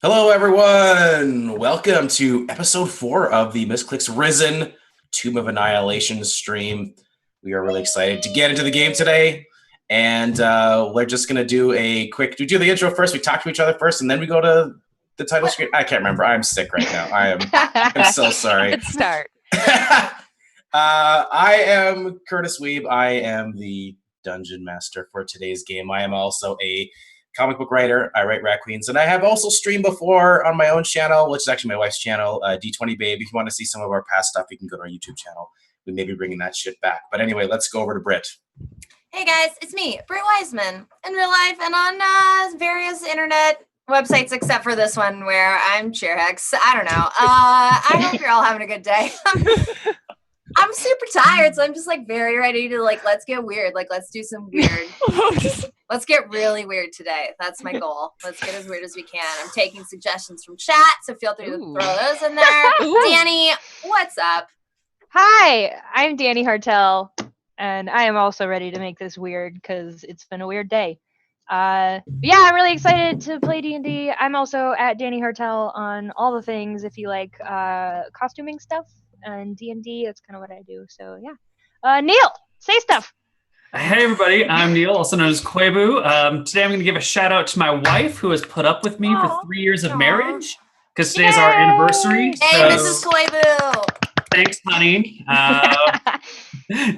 Hello, everyone. Welcome to episode 4 of the Misscliks Risen Tomb of Annihilation stream. We are really excited to get into the game today, and we're just going to do a quick... Do we do the intro first? We talk to each other first, and then we go to the title screen? I can't remember. I'm sick right now. I'm so sorry. Good start. I am Curtis Weeb. I am the Dungeon Master for today's game. I am also a comic book writer. I write Rat Queens, and I have also streamed before on my own channel, which is actually my wife's channel, D20 Babe. If you want to see some of our past stuff, you can go to our YouTube channel. We may be bringing that shit back. But anyway, let's go over to Britt. Hey guys, it's me, Britt Wiseman, in real life and on various internet websites except for this one where I'm Chairhex. I don't know. I hope you're all having a good day. I'm super tired, so I'm just like very ready to let's get weird. Let's do some weird. Let's get really weird today. That's my goal. Let's get as weird as we can. I'm taking suggestions from chat, so feel free to throw those in there. Danny, what's up? Hi, I'm Danny Hartel, and I am also ready to make this weird because it's been a weird day. Yeah, I'm really excited to play D&D. I'm also at Danny Hartel on all the things if you like costuming stuff and D&D. That's kind of what I do. So yeah. Neil, say stuff. Hey everybody, I'm Neil, also known as Quebu. Today I'm going to give a shout out to my wife who has put up with me for 3 years of marriage because today's our anniversary. Hey, Mrs. Quebu. Thanks, honey.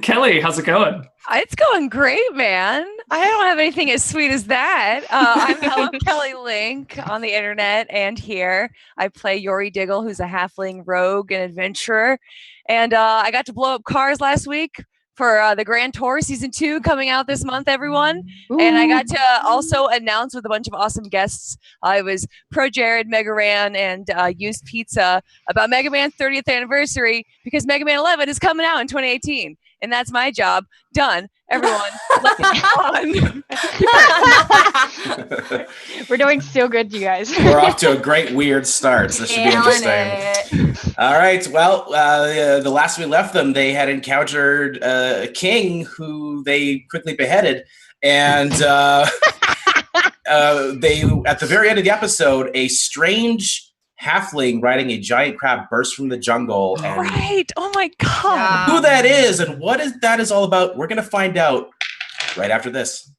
Kelly, how's it going? It's going great, man. I don't have anything as sweet as that. I'm Hello Kelly Link on the internet and here. I play Yori Diggle, who's a halfling rogue and adventurer. And I got to blow up cars last week for the Grand Tour Season 2 coming out this month, everyone. Ooh. And I got to also announce with a bunch of awesome guests. I was Pro Jared, Mega Ran, and Used Pizza about Mega Man's 30th anniversary because Mega Man 11 is coming out in 2018. And that's my job. Done. Everyone, let's on. We're doing so good, you guys. We're off to a great weird start. So this should be interesting. All right. Well, the last we left them, they had encountered a king who they quickly beheaded. And they, at the very end of the episode, a strange halfling riding a giant crab burst from the jungle. And right. Oh my God. Who that is and what that is all about, we're going to find out right after this.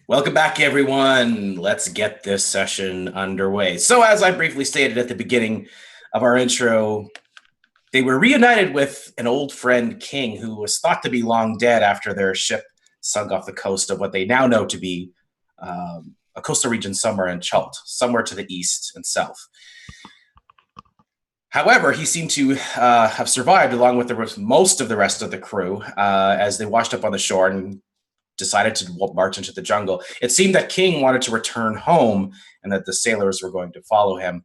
Welcome back, everyone. Let's get this session underway. So as I briefly stated at the beginning of our intro, they were reunited with an old friend, King, who was thought to be long dead after their ship sunk off the coast of what they now know to be a coastal region somewhere in Chult, somewhere to the east and south. However, he seemed to have survived along with most of the rest of the crew as they washed up on the shore and decided to march into the jungle. It seemed that King wanted to return home and that the sailors were going to follow him.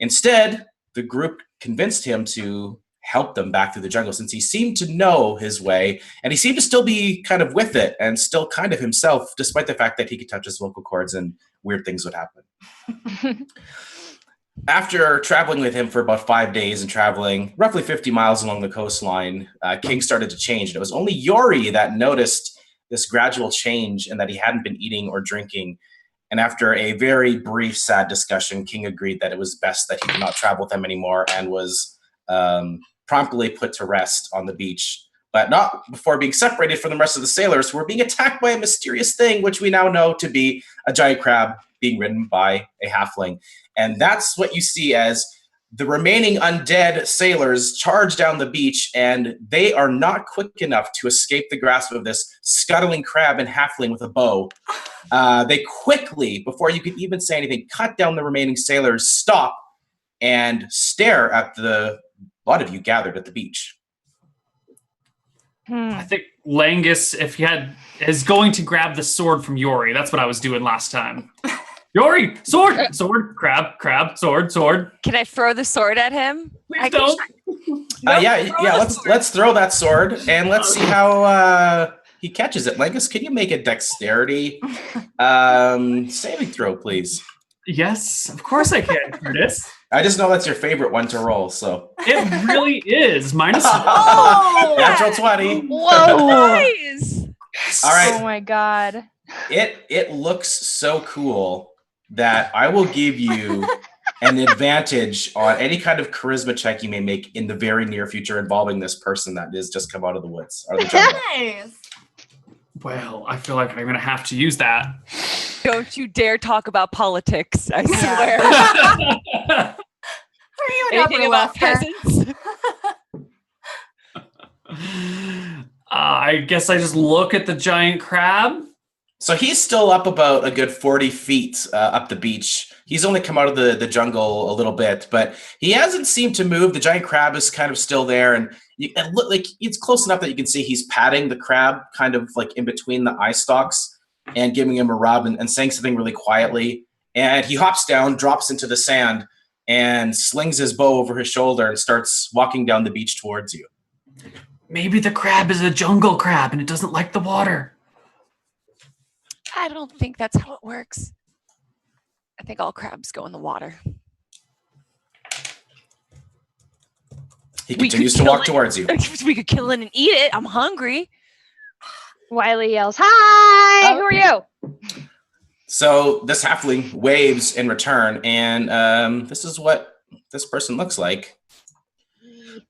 Instead, the group convinced him to help them back through the jungle since he seemed to know his way and he seemed to still be kind of with it and still kind of himself, despite the fact that he could touch his vocal cords and weird things would happen. After traveling with him for about 5 days and traveling roughly 50 miles along the coastline, King started to change. And it was only Yori that noticed this gradual change and that he hadn't been eating or drinking. And after a very brief, sad discussion, King agreed that it was best that he could not travel with them anymore and was promptly put to rest on the beach, but not before being separated from the rest of the sailors who were being attacked by a mysterious thing, which we now know to be a giant crab being ridden by a halfling. And that's what you see as the remaining undead sailors charge down the beach, and they are not quick enough to escape the grasp of this scuttling crab and halfling with a bow. They quickly, before you could even say anything, cut down the remaining sailors, stop, and stare at the lot of you gathered at the beach. I Langus, if he is going to grab the sword from Yori. That's what I was doing last time. Yori, sword, sword, crab, sword. Can I throw the sword at him? Please don't. Let's throw that sword and let's see how he catches it. Langus, can you make a dexterity saving throw, please? Yes, of course I can, Curtis. I just know that's your favorite one to roll, so. It really is. Minus Oh, Natural 20. Whoa! nice. All right. Oh my god. It looks so cool that I will give you an advantage on any kind of charisma check you may make in the very near future involving this person that is just come out of the woods or the jungle. Nice. Well, I feel like I'm going to have to use that. Don't you dare talk about politics, I Yeah. swear. Are you an Anything upper about lefter? peasants? I guess I just look at the giant crab. So he's still up about a good 40 feet up the beach. He's only come out of the jungle a little bit, but he hasn't seemed to move. The giant crab is kind of still there, and look like it's close enough that you can see he's patting the crab kind of like in between the eye stalks and giving him a rub and saying something really quietly. And he hops down, drops into the sand, and slings his bow over his shoulder and starts walking down the beach towards you. Maybe the crab is a jungle crab and it doesn't like the water. I don't think that's how it works. I think all crabs go in the water. He continues to walk towards you. We could kill it and eat it. I'm hungry. Wiley yells, "Hi! Who are you?" So this halfling waves in return, and this is what this person looks like.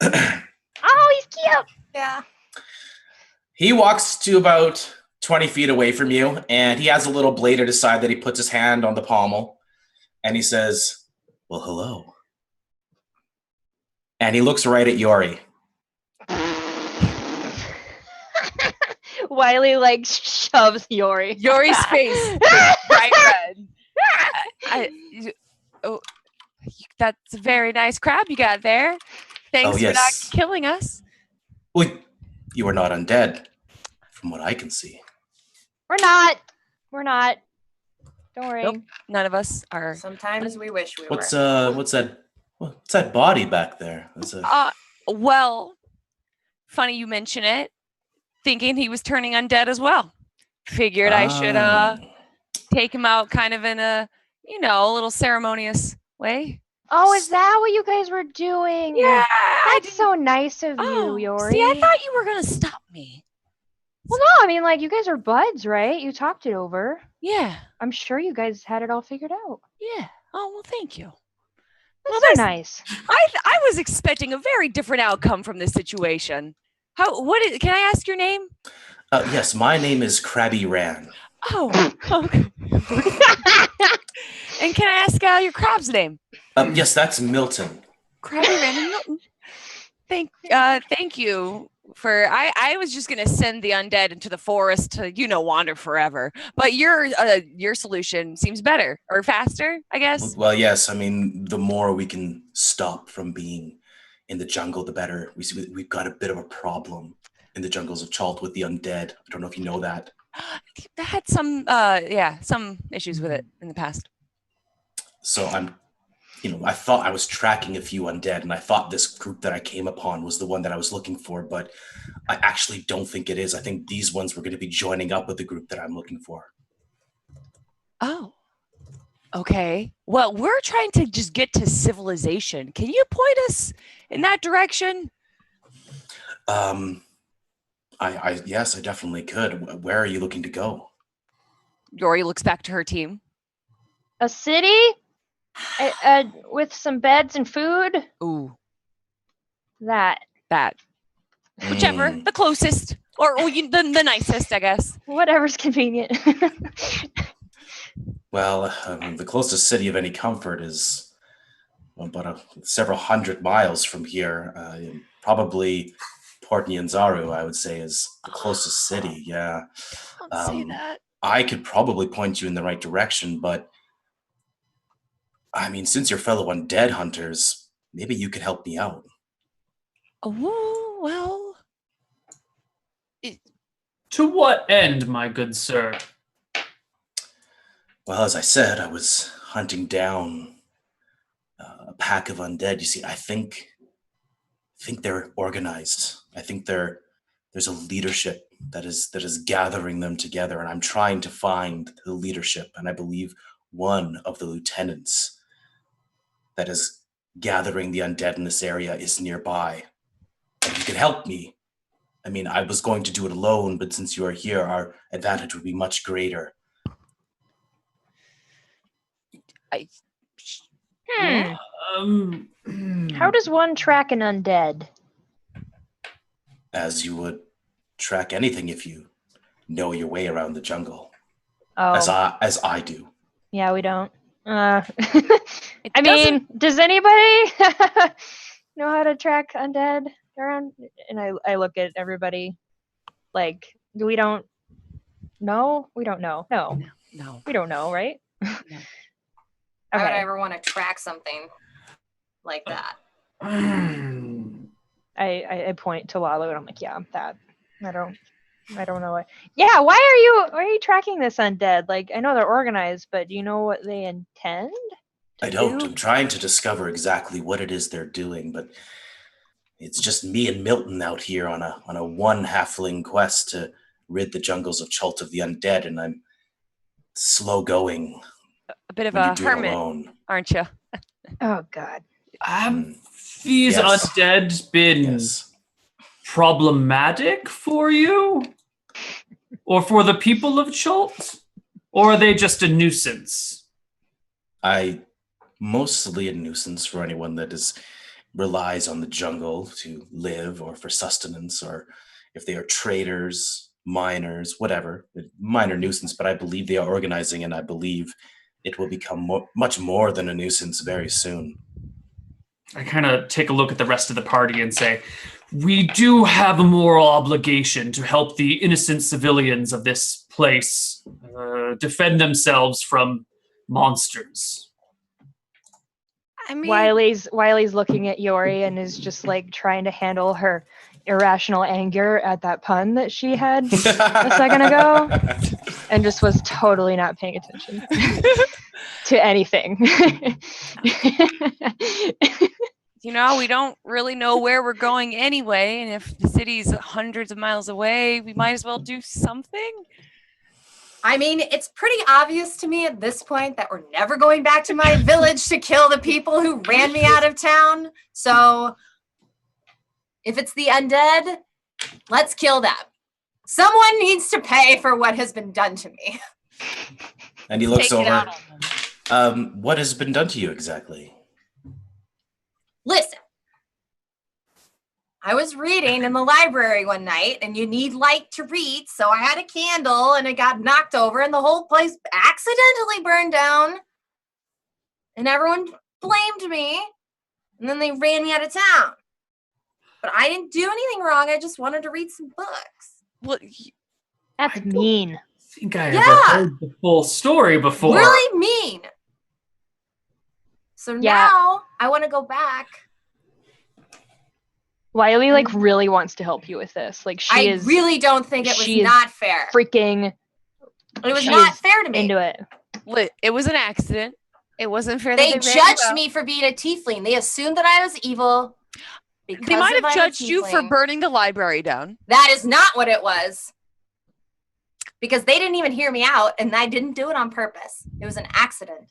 Oh, he's cute. Yeah. He walks to about 20 feet away from you, and he has a little blade at his side that he puts his hand on the pommel, and he says, "Well, hello." And he looks right at Yori. Wiley like shoves Yori. Yori's face bright red. That's a very nice crab you got there. Thanks for not killing us. Well, you are not undead, from what I can see. We're not. Don't worry. Nope. None of us are. Sometimes we wish we What's were. what's that body back there? Well, funny you mention it. Thinking he was turning undead as well. Figured I should take him out kind of in a little ceremonious way. Oh, is that what you guys were doing? Yeah. That's so nice of you, Yori. See, I thought you were gonna stop me. Well, no, I mean, like, you guys are buds, right? You talked it over. Yeah. I'm sure you guys had it all figured out. Yeah. Oh, well, thank you. That's so nice. I was expecting a very different outcome from this situation. Can I ask your name? Yes, my name is Crabby Ran. Oh, okay. And can I ask your crab's name? Yes, that's Milton. Crabby Ran and Milton. Thank you for. I was just gonna send the undead into the forest to wander forever, but your solution seems better or faster, I guess. Well, yes. I mean, the more we can stop from being in the jungle, the better. We've got a bit of a problem in the jungles of Chalt with the undead. I don't know if you know that. I had some issues with it in the past. So I thought I was tracking a few undead, and I thought this group that I came upon was the one that I was looking for, but I actually don't think it is. I think these ones were going to be joining up with the group that I'm looking for. Oh. Okay. Well, we're trying to just get to civilization. Can you point us in that direction? Yes, I definitely could. Where are you looking to go? Yori looks back to her team. A city? With some beds and food? Ooh. That. Whichever. The closest. Or the nicest, I guess. Whatever's convenient. Well, the closest city of any comfort is about several hundred miles from here. Probably Port Nyanzaru, I would say, is the closest city. Yeah. Don't say that. I could probably point you in the right direction, but I mean, since you're fellow undead hunters, maybe you could help me out. Oh, well. To what end, my good sir? Well, as I said, I was hunting down a pack of undead. You see, I think they're organized. I think there's a leadership that is gathering them together, and I'm trying to find the leadership. And I believe one of the lieutenants that is gathering the undead in this area is nearby. And if you could help me, I mean, I was going to do it alone, but since you are here, our advantage would be much greater. How does one track an undead? As you would track anything if you know your way around the jungle. Oh, As I do. yeah, we don't. It I doesn't- mean, does anybody know how to track undead around? And I look at everybody like, we don't know? We don't know. No, No. we don't know, right? Why would I Okay. ever want to track something like that? I point to Lalo and I'm like, yeah, that. I don't know what. Yeah, why are you tracking this undead? Like, I know they're organized, but do you know what they intend to I don't. do? I'm trying to discover exactly what it is they're doing, but it's just me and Milton out here on a one halfling quest to rid the jungles of Chult of the undead, and I'm slow going A bit of when you a do it hermit, alone. aren't you? Oh God. Have these Yes. undead been Yes. problematic for you? Or for the people of Chult? Or are they just a nuisance? Mostly a nuisance for anyone that relies on the jungle to live or for sustenance, or if they are traders, miners, whatever. Minor nuisance, but I believe they are organizing, and I believe it will become much more than a nuisance very soon. I kind of take a look at the rest of the party and say, we do have a moral obligation to help the innocent civilians of this place defend themselves from monsters. I mean, Wiley's looking at Yori and is just like trying to handle her irrational anger at that pun that she had a second ago, and just was totally not paying attention to anything. we don't really know where we're going anyway, and if the city's hundreds of miles away, we might as well do something. I mean, it's pretty obvious to me at this point that we're never going back to my village to kill the people who ran me out of town. So if it's the undead, let's kill them. Someone needs to pay for what has been done to me. And he looks Take it over. out on them. What has been done to you exactly? Listen, I was reading in the library one night, and you need light to read, so I had a candle, and it got knocked over, and the whole place accidentally burned down, and everyone blamed me, and then they ran me out of town. But I didn't do anything wrong. I just wanted to read some books. Well, That's mean. I think I Yeah. ever heard the full story before. Really mean. So Yeah. now I want to go back. Wiley like really wants to help you with this. Like she I is really don't think it was she is not fair. freaking It was she not is fair to me. into it. it was an accident. It wasn't fair. They that they ran you judged out. me for being a tiefling. They assumed that I was evil. Because They might of have I'm a judged you for tiefling. burning the library down. That is not what it was. Because they didn't even hear me out, and I didn't do it on purpose. It was an accident.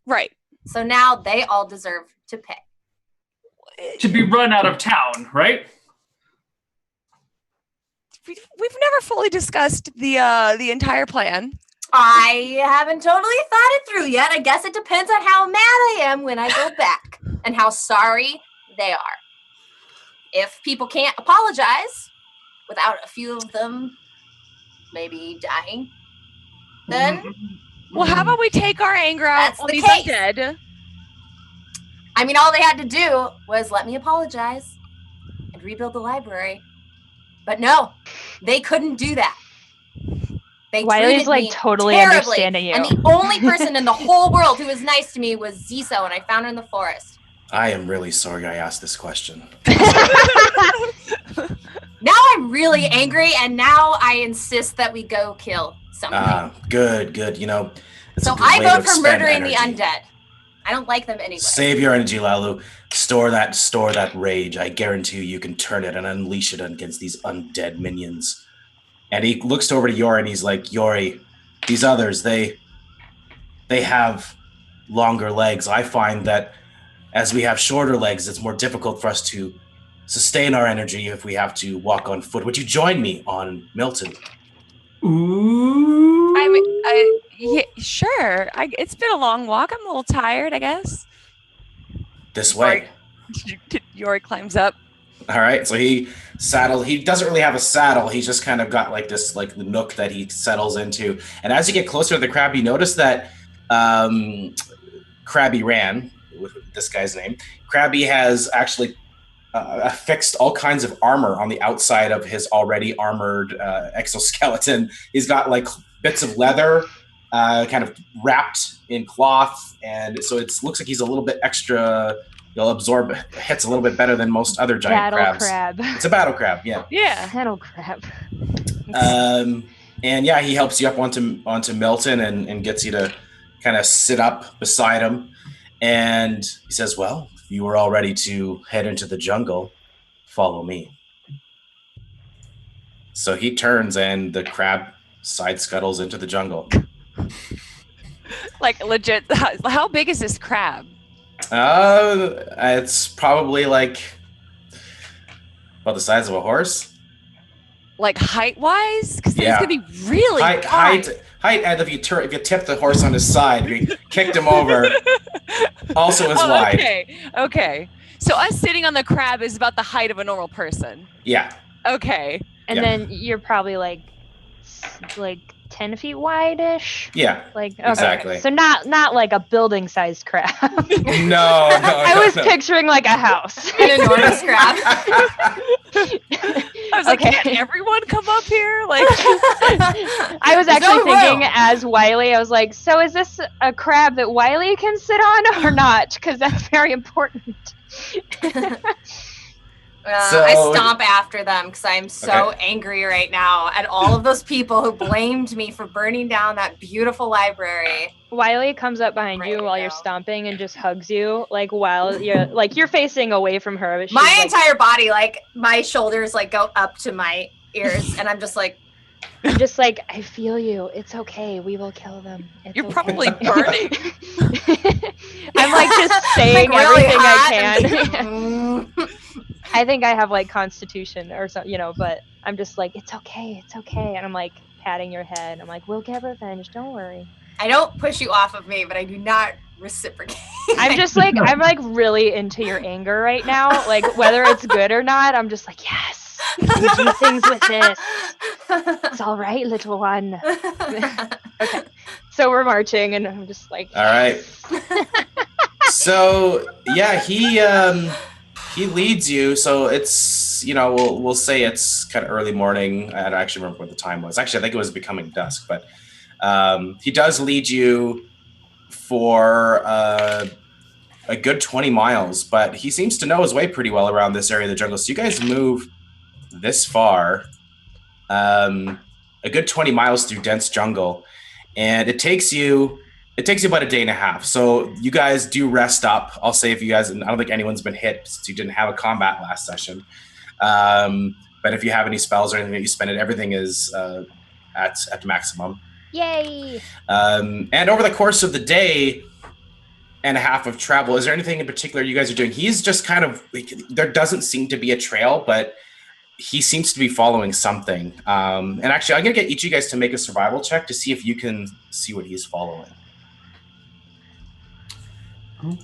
Right. So now they all deserve to pay. To be run out of town, right? We've never fully discussed the entire plan. I haven't totally thought it through yet. I guess it depends on how mad I am when I go back and how sorry they are. If people can't apologize without a few of them maybe dying, then Well, how about we take our anger out That's on the these case. undead? I mean, all they had to do was let me apologize and rebuild the library. But no, they couldn't do that. They Wiley's treated like me totally terribly, understanding you. and the only person in the whole world who was nice to me was Ziso, and I found her in the forest. I am really sorry I asked this question. Now I'm really angry, and now I insist that we go kill something. Good. You know, it's So a good I way vote to for spend murdering the energy. undead. I don't like them anyway. Save your energy, Lalu. Store that rage. I guarantee you can turn it and unleash it against these undead minions. And he looks over to Yori and he's like, Yori, these others, they have longer legs. I find that as we have shorter legs, it's more difficult for us to sustain our energy if we have to walk on foot. Would you join me on Milton? Ooh. Yeah, sure. It's been a long walk. I'm a little tired, I guess. This way. Yori climbs up. All right, so he doesn't really have a saddle. He's just kind of got like this like the nook that he settles into. And as you get closer to the crab, you notice that Crabby Ran, with this guy's name, Crabby has actually affixed all kinds of armor on the outside of his already armored exoskeleton. He's got like bits of leather kind of wrapped in cloth, and so it looks like he's a little bit extra. He'll absorb hits a little bit better than most other giant Battle crabs. crab. It's a battle crab, yeah. Yeah. Battle crab. And yeah, he helps you up onto Milton and gets you to kind of sit up beside him. And he says, well, if you were all ready to head into the jungle, follow me. So he turns and the crab side scuttles into the jungle. Like legit. How big is this crab? It's probably like about the size of a horse. Like height wise? Because Yeah. it's gonna be really height, and if you tip the horse on his side, if you kicked him over, also is wide. Okay. So us sitting on the crab is about the height of a normal person. Yeah. Okay. And Yeah. then you're probably like 10 feet wide-ish. Yeah. Like okay. Exactly. So not like a building-sized crab. No. I was picturing like a house. An enormous crab. I was like, Okay. can't everyone come up here? Like, I was There's actually no thinking room. as Wiley, I was like, so is this a crab that Wiley can sit on or not? Because that's very important. So- I stomp after them because I'm so angry right now at all of those people who blamed me for burning down that beautiful library. Wiley comes up behind Right you while you're now. stomping and just hugs you, like while you're facing away from her. But she's My like, entire body, like my shoulders, like go up to my ears, and I'm just like, I'm just like, I feel you. It's okay. We will kill them. It's you're okay." probably burning. I'm like just saying like really everything hot I and can. like, I think I have like constitution or something, but I'm just like, it's okay. And I'm like patting your head. I'm like, we'll get revenge. Don't worry. I don't push you off of me, but I do not reciprocate. I'm just like, I'm like really into your anger right now. Like whether it's good or not, I'm just like, yes, we do things with this. It's all right, little one. Okay. So we're marching and I'm just like, All right. So yeah, he leads you. So it's we'll say it's kind of early morning. I don't actually remember what the time was. Actually, I think it was becoming dusk. But he does lead you for a good 20 miles. But he seems to know his way pretty well around this area of the jungle. So you guys move this far, a good 20 miles through dense jungle, and it takes you about a day and a half. So you guys do rest up. I'll say if you guys, and I don't think anyone's been hit since you didn't have a combat last session. But if you have any spells or anything that you spend it, everything is at maximum. yay. And over the course of the day and a half of travel, is there anything in particular you guys are doing? He's just kind of, there doesn't seem to be a trail, but he seems to be following something. And actually, I'm going to get each of you guys to make a survival check to see if you can see what he's following. Okay.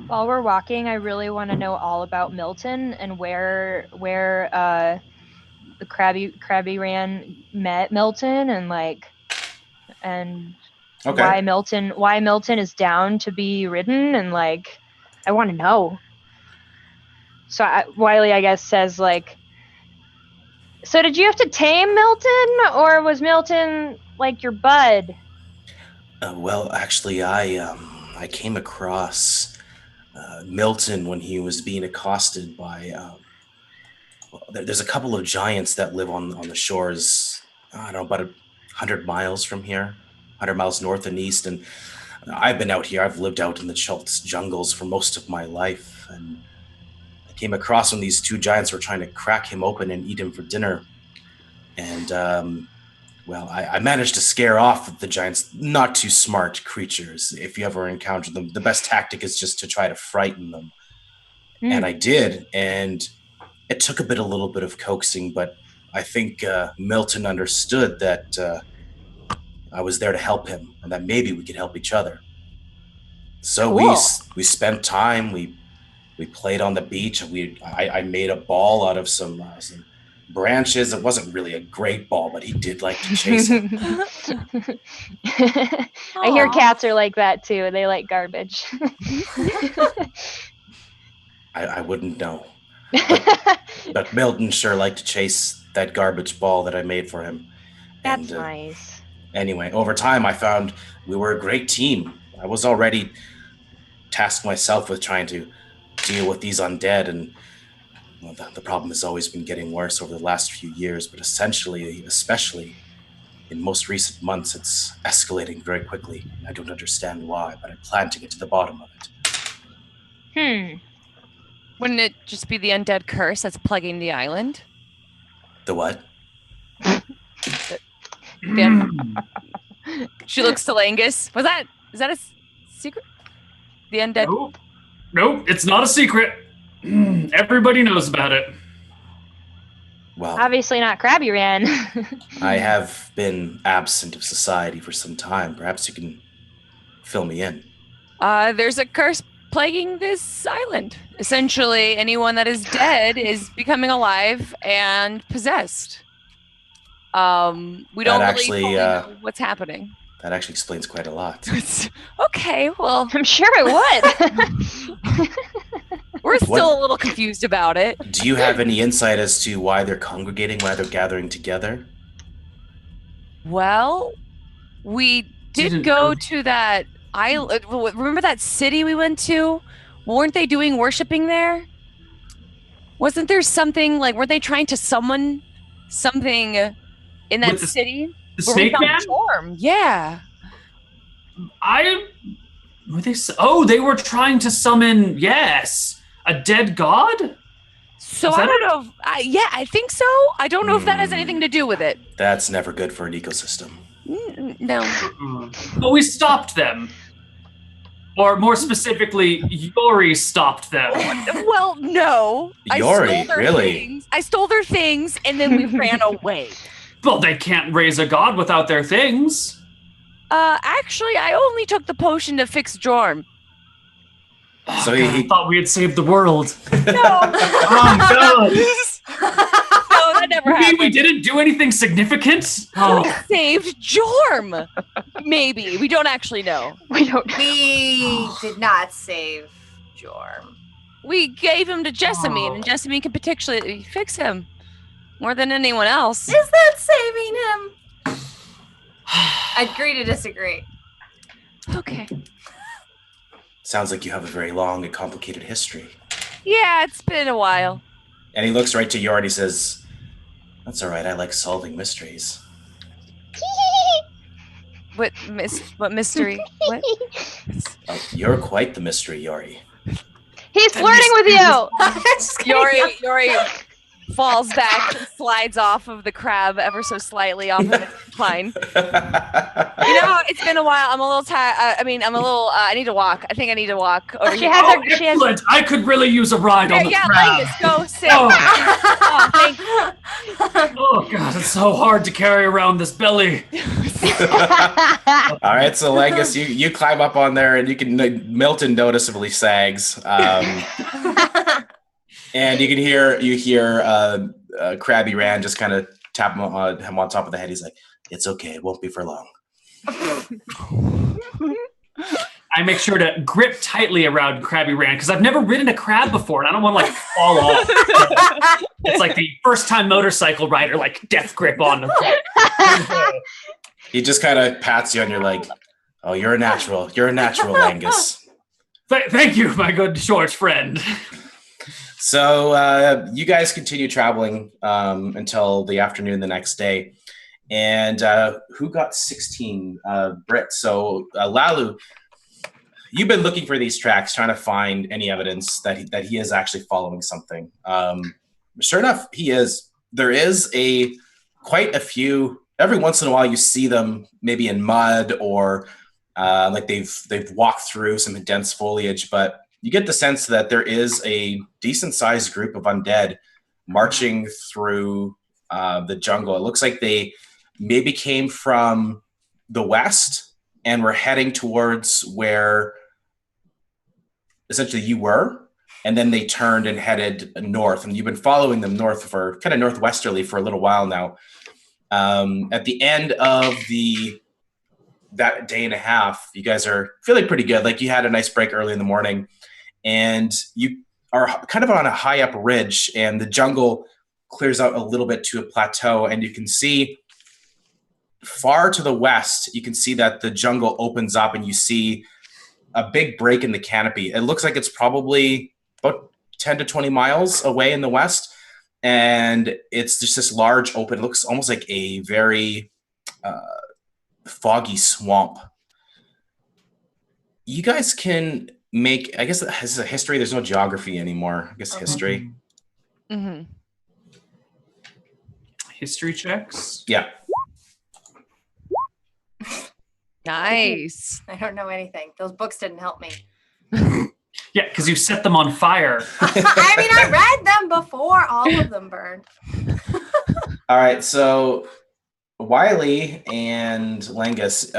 While we're walking, I really want to know all about Milton and where the Crabby Ran met Milton and Okay. why Milton is down to be ridden and I want to know. So Wiley, I guess, says so did you have to tame Milton or was Milton like your bud? Well, actually, I came across Milton when he was being accosted by there's a couple of giants that live on the shores. I don't know, about 100 miles from here, 100 miles north and east. And I've been out here. I've lived out in the Schultz jungles for most of my life. And I came across when these two giants were trying to crack him open and eat him for dinner. And, I managed to scare off the giants. Not too smart creatures. If you ever encounter them, the best tactic is just to try to frighten them. And I did. And it took a little bit of coaxing, but I think Milton understood that I was there to help him and that maybe we could help each other. So Cool. we spent time. We played on the beach. I made a ball out of some branches. It wasn't really a great ball, but he did like to chase it. I hear cats are like that too. They like garbage. I wouldn't know. But Milton sure liked to chase that garbage ball that I made for him. That's And, nice. Anyway, over time, I found we were a great team. I was already tasked myself with trying to deal with these undead, and the problem has always been getting worse over the last few years, but especially in most recent months, it's escalating very quickly. I don't understand why, but I plan to get to the bottom of it. Wouldn't it just be the undead curse that's plaguing the island? The what? She looks to Langus. Is that a secret? The undead. Nope, it's not a secret. Everybody knows about it. Well, Obviously not Crabby Ran. I have been absent of society for some time. Perhaps you can fill me in. There's a curse plaguing this island. Essentially, anyone that is dead is becoming alive and possessed. We don't really fully know what's happening. That actually explains quite a lot. Okay, well, I'm sure it would. we're still a little confused about it. Do you have any insight as to why they're congregating, why they're gathering together? Well, we did go to that island. Remember that city we went to? Weren't they doing worshiping there? Wasn't there something like, were they trying to summon something in that city? The Snake Man? Storm. Yeah. They were trying to summon, yes, a dead god? So I don't know. I think so. I don't know if that has anything to do with it. That's never good for an ecosystem. No. But we stopped them. Or more specifically, Yori stopped them. Well, no. Yori, really? I stole their things and then we ran away. Well, they can't raise a god without their things. Actually, I only took the potion to fix Jorm. So I thought we had saved the world. No. Oh, no. No, that never You mean happened. we didn't do anything significant? We Oh, saved Jorm. Maybe. We don't actually know. We don't. We did not save Jorm. We gave him to Jessamine, and Jessamine can potentially fix him more than anyone else. Is that saving him? I agree to disagree. Okay. Sounds like you have a very long and complicated history. Yeah, it's been a while. And he looks right to Yori and he says, "That's all right. I like solving mysteries." What mystery? What? Oh, you're quite the mystery, Yori. He's flirting with you. Yori falls back and slides off of the crab ever so slightly off of the pine. It's been a while. I'm a little tired. I need to walk. I think I need to walk over here. excellent. I could really use a ride on the crab. Langus, go sit. Oh. Oh, thank you. Oh, God, it's so hard to carry around this belly. All right, so Langus, you climb up on there, and you can Milton noticeably sags, and you hear Crabby Ran just kind of tap him on top of the head. He's like, "It's okay, it won't be for long." I make sure to grip tightly around Crabby Ran because I've never ridden a crab before, and I don't want to fall off. It's like the first-time motorcycle rider, death grip on the. He just kind of pats you on your leg. "Oh, you're a natural. You're a natural, Langus." Thank you, my good short friend. So you guys continue traveling until the afternoon the next day. And who got 16? Brit. So Lalu, you've been looking for these tracks, trying to find any evidence that he is actually following something. Sure enough, he is. There is quite a few. Every once in a while, you see them maybe in mud or like they've walked through some dense foliage, but you get the sense that there is a decent-sized group of undead marching through the jungle. It looks like they maybe came from the west and were heading towards where essentially you were, and then they turned and headed north. And you've been following them north for kind of northwesterly for a little while now. At the end of that day and a half, you guys are feeling pretty good. Like you had a nice break early in the morning, and you are kind of on a high up ridge, and the jungle clears out a little bit to a plateau, and you can see far to the west, you can see that the jungle opens up and you see a big break in the canopy. It looks like it's probably about 10 to 20 miles away in the west, and it's just this large open, it looks almost like a very foggy swamp. You guys can make, I guess this is a history, there's no geography anymore. I guess history. Mm-hmm. History checks. Yeah. Nice. I don't know anything. Those books didn't help me. Yeah, because you set them on fire. I mean, I read them before all of them burned. All right, so Wiley and Langus,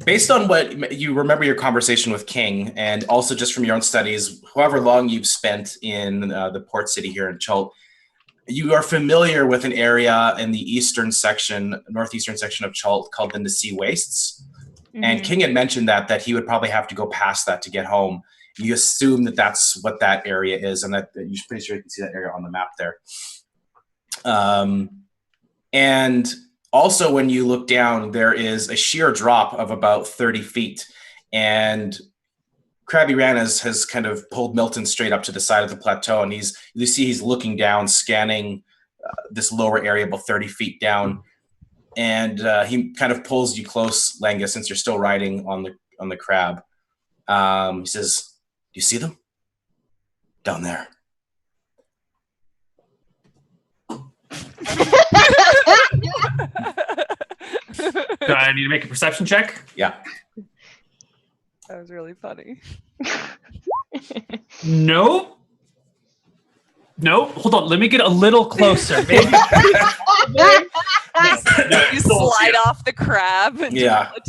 based on what you remember your conversation with King, and also just from your own studies, however long you've spent in the port city here in Chult, you are familiar with an area in the northeastern section of Chult called the Nasi Wastes. Mm-hmm. And King had mentioned that he would probably have to go past that to get home. You assume that that's what that area is, and that you're pretty sure you can see that area on the map there. And also, when you look down, there is a sheer drop of about 30 feet. And Crabby Ran has kind of pulled Milton straight up to the side of the plateau, and you see he's looking down, scanning this lower area about 30 feet down. And he kind of pulls you close, Langus, since you're still riding on the crab. He says, "Do you see them? Down there." Do I need to make a perception check? Yeah. That was really funny. Nope. Hold on. Let me get a little closer. Maybe. You slide off the crab into Yeah. the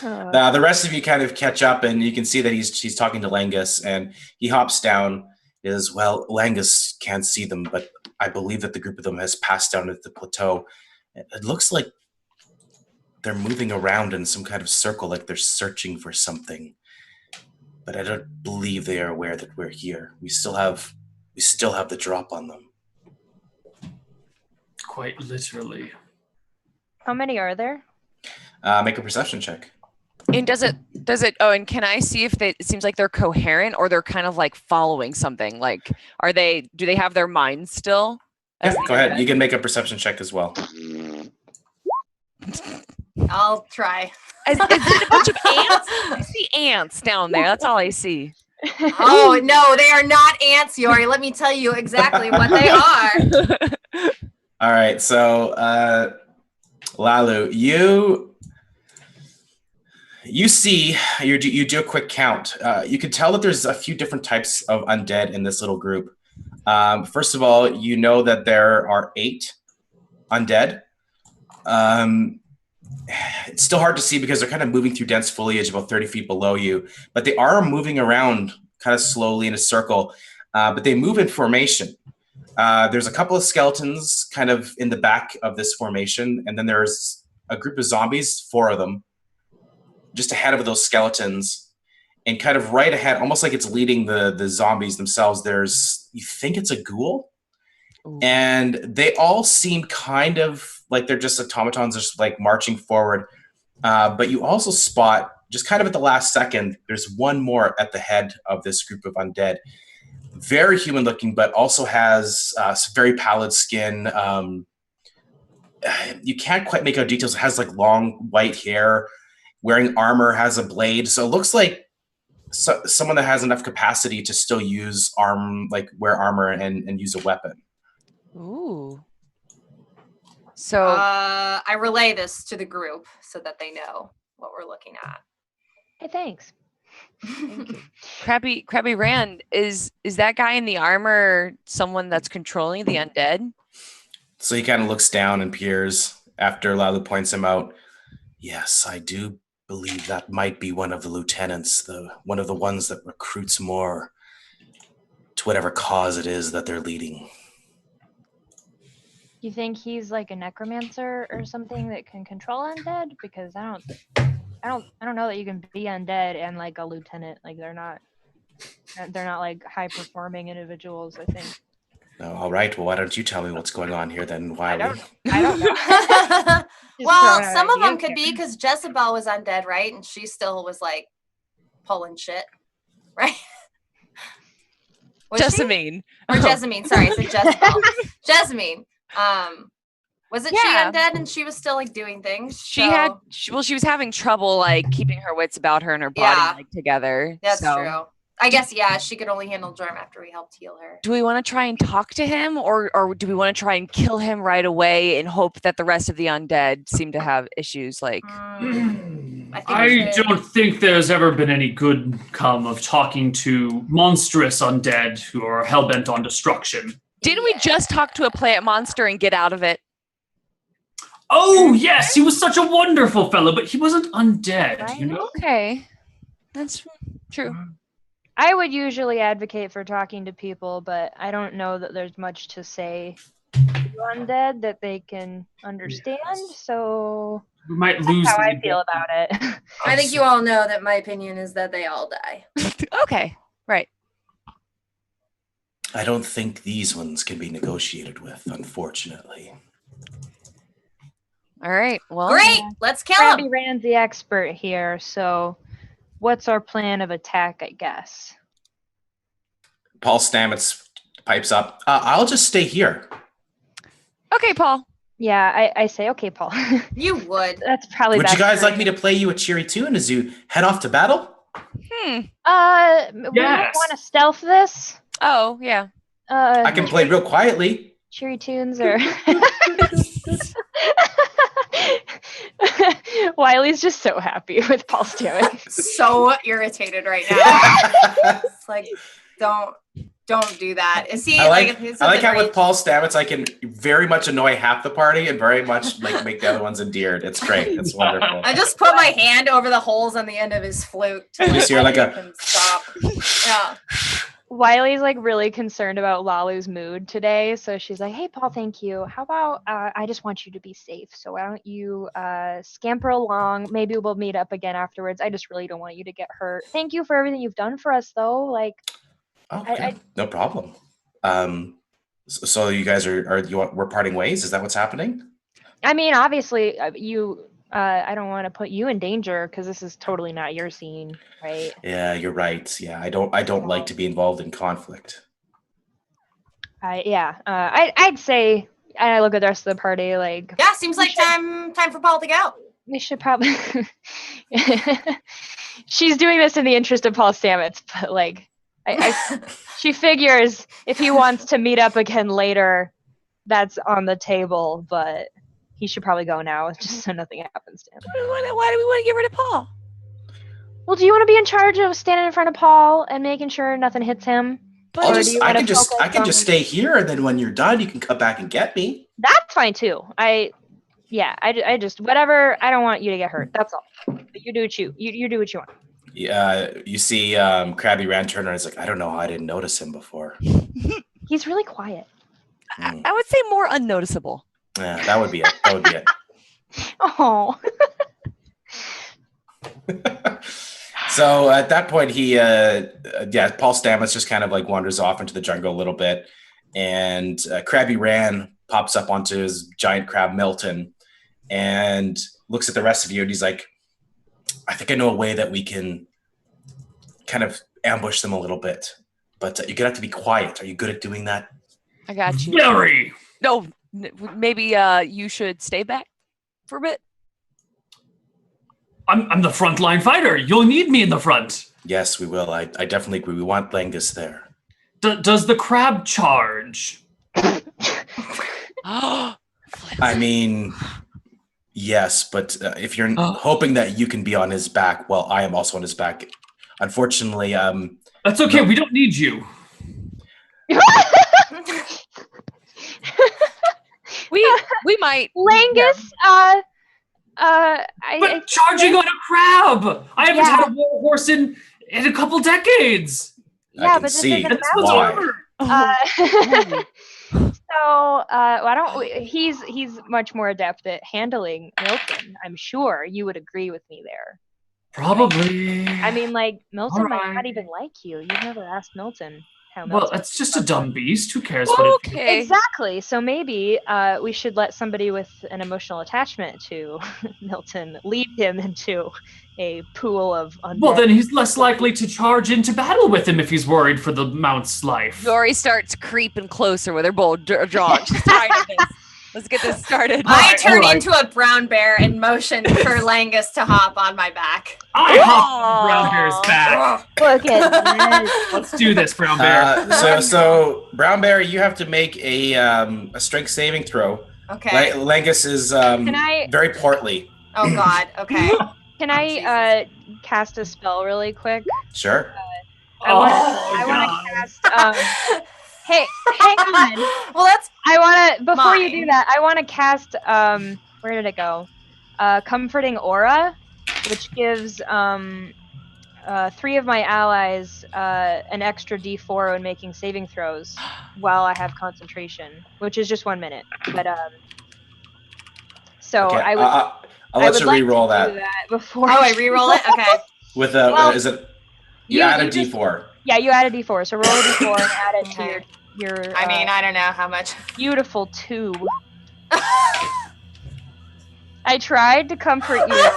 plateau. The rest of you kind of catch up, and you can see that he's talking to Langus, and he hops down. Well, Langus can't see them, but I believe that the group of them has passed down at the plateau. It looks like they're moving around in some kind of circle, like they're searching for something. But I don't believe they are aware that we're here. We still have the drop on them. Quite literally. How many are there? Make a perception check. And does it and can I see if it seems like they're coherent or they're kind of like following something? Like do they have their minds still? Yeah, go ahead. You can make a perception check as well. I'll try. Is it a bunch of ants? I see ants down there. That's all I see. Oh, no, they are not ants, Yori. Let me tell you exactly what they are. All right, so Lalu, you see, you do a quick count. You can tell that there's a few different types of undead in this little group. First of all, you know that there are 8 undead. It's still hard to see because they're kind of moving through dense foliage about 30 feet below you, but they are moving around kind of slowly in a circle, but they move in formation. There's a couple of skeletons kind of in the back of this formation, and then there's a group of zombies, 4 of them, just ahead of those skeletons, and kind of right ahead, almost like it's leading the zombies themselves, you think it's a ghoul. Ooh. And they all seem kind of like they're just automatons, just like marching forward. But you also spot just kind of at the last second, there's one more at the head of this group of undead. Very human looking, but also has some very pallid skin. You can't quite make out details. It has like long white hair, wearing armor, has a blade. So it looks like someone that has enough capacity to still use wear armor and use a weapon. Ooh. So I relay this to the group so that they know what we're looking at. Hey, thanks. Crabby Ran, is that guy in the armor someone that's controlling the undead? So he kind of looks down and peers after Lalo points him out. Yes, I do believe that might be one of the lieutenants, one of the ones that recruits more to whatever cause it is that they're leading. You think he's like a necromancer or something that can control undead? Because I don't know that you can be undead and like a lieutenant. Like they're not like high performing individuals, I think. Oh, all right. Well, why don't you tell me what's going on here then, Wiley? I don't know. Well, some of them could be because Jezebel was undead, right? And she still was like pulling shit, right? Jessamine. Or Jessamine, sorry, I said Jezebel. Jessamine. Was it she undead and she was still like doing things? She was having trouble like keeping her wits about her and her body like together. That's true. I guess, she could only handle Jorm after we helped heal her. Do we want to try and talk to him or do we want to try and kill him right away and hope that the rest of the undead seem to have issues like... I don't think there's ever been any good come of talking to monstrous undead who are hell-bent on destruction. Didn't we just talk to a plant monster and get out of it? Oh, yes, he was such a wonderful fellow, but he wasn't undead, Right? you know? Okay. That's true. I would usually advocate for talking to people, but I don't know that there's much to say to undead that they can understand. So We might lose that's how them. I feel about it. I think you all know that my opinion is that they all die. Okay. Right. I don't think these ones can be negotiated with, unfortunately. All right. Well, Great. Let's kill Crabby him. Ran's the expert here, so what's our plan of attack, I guess? Paul Stamets pipes up. I'll just stay here. Okay, Paul. Yeah, I say, okay, Paul. You would. That's probably Would best you guys for like me to play you a cheery tune as you head off to battle? We don't Yes. want to stealth this. Oh, yeah. I can play real quietly. Cheery tunes or Wiley's just so happy with Paul Stamets. So irritated right now. It's like, don't do that. Is he I like it's how something with Paul Stamets I can very much annoy half the party and very much like make the other ones endeared. It's great. It's wonderful. I just put my hand over the holes on the end of his flute. To You see her like he a- can stop. Yeah. Wiley's like really concerned about Lalu's mood today, so she's like, "Hey, Paul, thank you. How about I just want you to be safe. So why don't you scamper along? Maybe we'll meet up again afterwards. I just really don't want you to get hurt. Thank you for everything you've done for us, though. Like, Okay, no problem. So you guys we're parting ways? Is that what's happening? I mean, obviously, I don't want to put you in danger because this is totally not your scene, right? Yeah, you're right. Yeah, I don't like to be involved in conflict. I'd say. And I look at the rest of the party like, Yeah, seems like time for Paul to go. we should probably. She's doing this in the interest of Paul Stamets, but like, she figures if he wants to meet up again later, that's on the table. But he should probably go now, just so nothing happens to him. Why do we want to get rid of Paul? Well, do you want to be in charge of standing in front of Paul and making sure nothing hits him? But Or do you I wanna can just focus on- stay here, and then when you're done, you can come back and get me. That's fine too. I just whatever. I don't want you to get hurt. That's all. But you do what you do what you want. Yeah, you see, Crabby Ran Turner is like, I don't know how I didn't notice him before. He's really quiet. I would say more unnoticeable. Yeah, that would be it. That would be it. Oh. So at that point, Paul Stamets just kind of like wanders off into the jungle a little bit, and Crabby Ran pops up onto his giant crab Milton and looks at the rest of you, and he's like, I think I know a way that we can kind of ambush them a little bit. But you're gonna have to be quiet. Are you good at doing that? I got you. Very. No, maybe you should stay back for a bit. I'm the frontline fighter. You'll need me in the front. Yes, we will. I definitely agree. We want Langus there. Does the crab charge? I mean, yes, but if you're hoping that you can be on his back, well, I am also on his back. Unfortunately, that's okay. No. We don't need you. we might. Langus, But charging on a crab! I haven't had a war horse in a couple decades. Yeah, I can but this see doesn't why. So why don't we, he's much more adept at handling Milton. I'm sure you would agree with me there. Probably. I mean, like, Milton might Alright. not even like you. You've never asked Milton how Well, Milton. it's just a dumb beast. Who cares what it Okay. Exactly. So maybe we should let somebody with an emotional attachment to Milton lead him into a pool of undead. Well, then he's less likely to charge into battle with him if he's worried for the mount's life. Yori starts creeping closer with her bow drawn. She's tired of this. Let's get this started. I turn alright. into a brown bear and motion for Langus to hop on my back. I hop on Brown Bear's back. Look at this. Let's do this, Brown Bear. So Brown Bear, you have to make a strength saving throw. Okay. Langus is I- very portly. Oh God. Okay. Can I cast a spell really quick? Sure. I want to cast. Hey, hang on. Well, that's I want to before you do Mine. that. I want to cast. Where did it go? Comforting Aura, which gives 3 of my allies an extra D4 when making saving throws while I have concentration, which is just 1 minute. But so Okay, I would. I'll I let would you like to re-roll do that. before. Oh, I re-roll it. Okay. With a Well, is it? You you- add a you just- D4. Yeah, you add a D4. So roll a D4 and add it Okay. to your. I mean, I don't know how much. Beautiful 2. I tried to comfort you.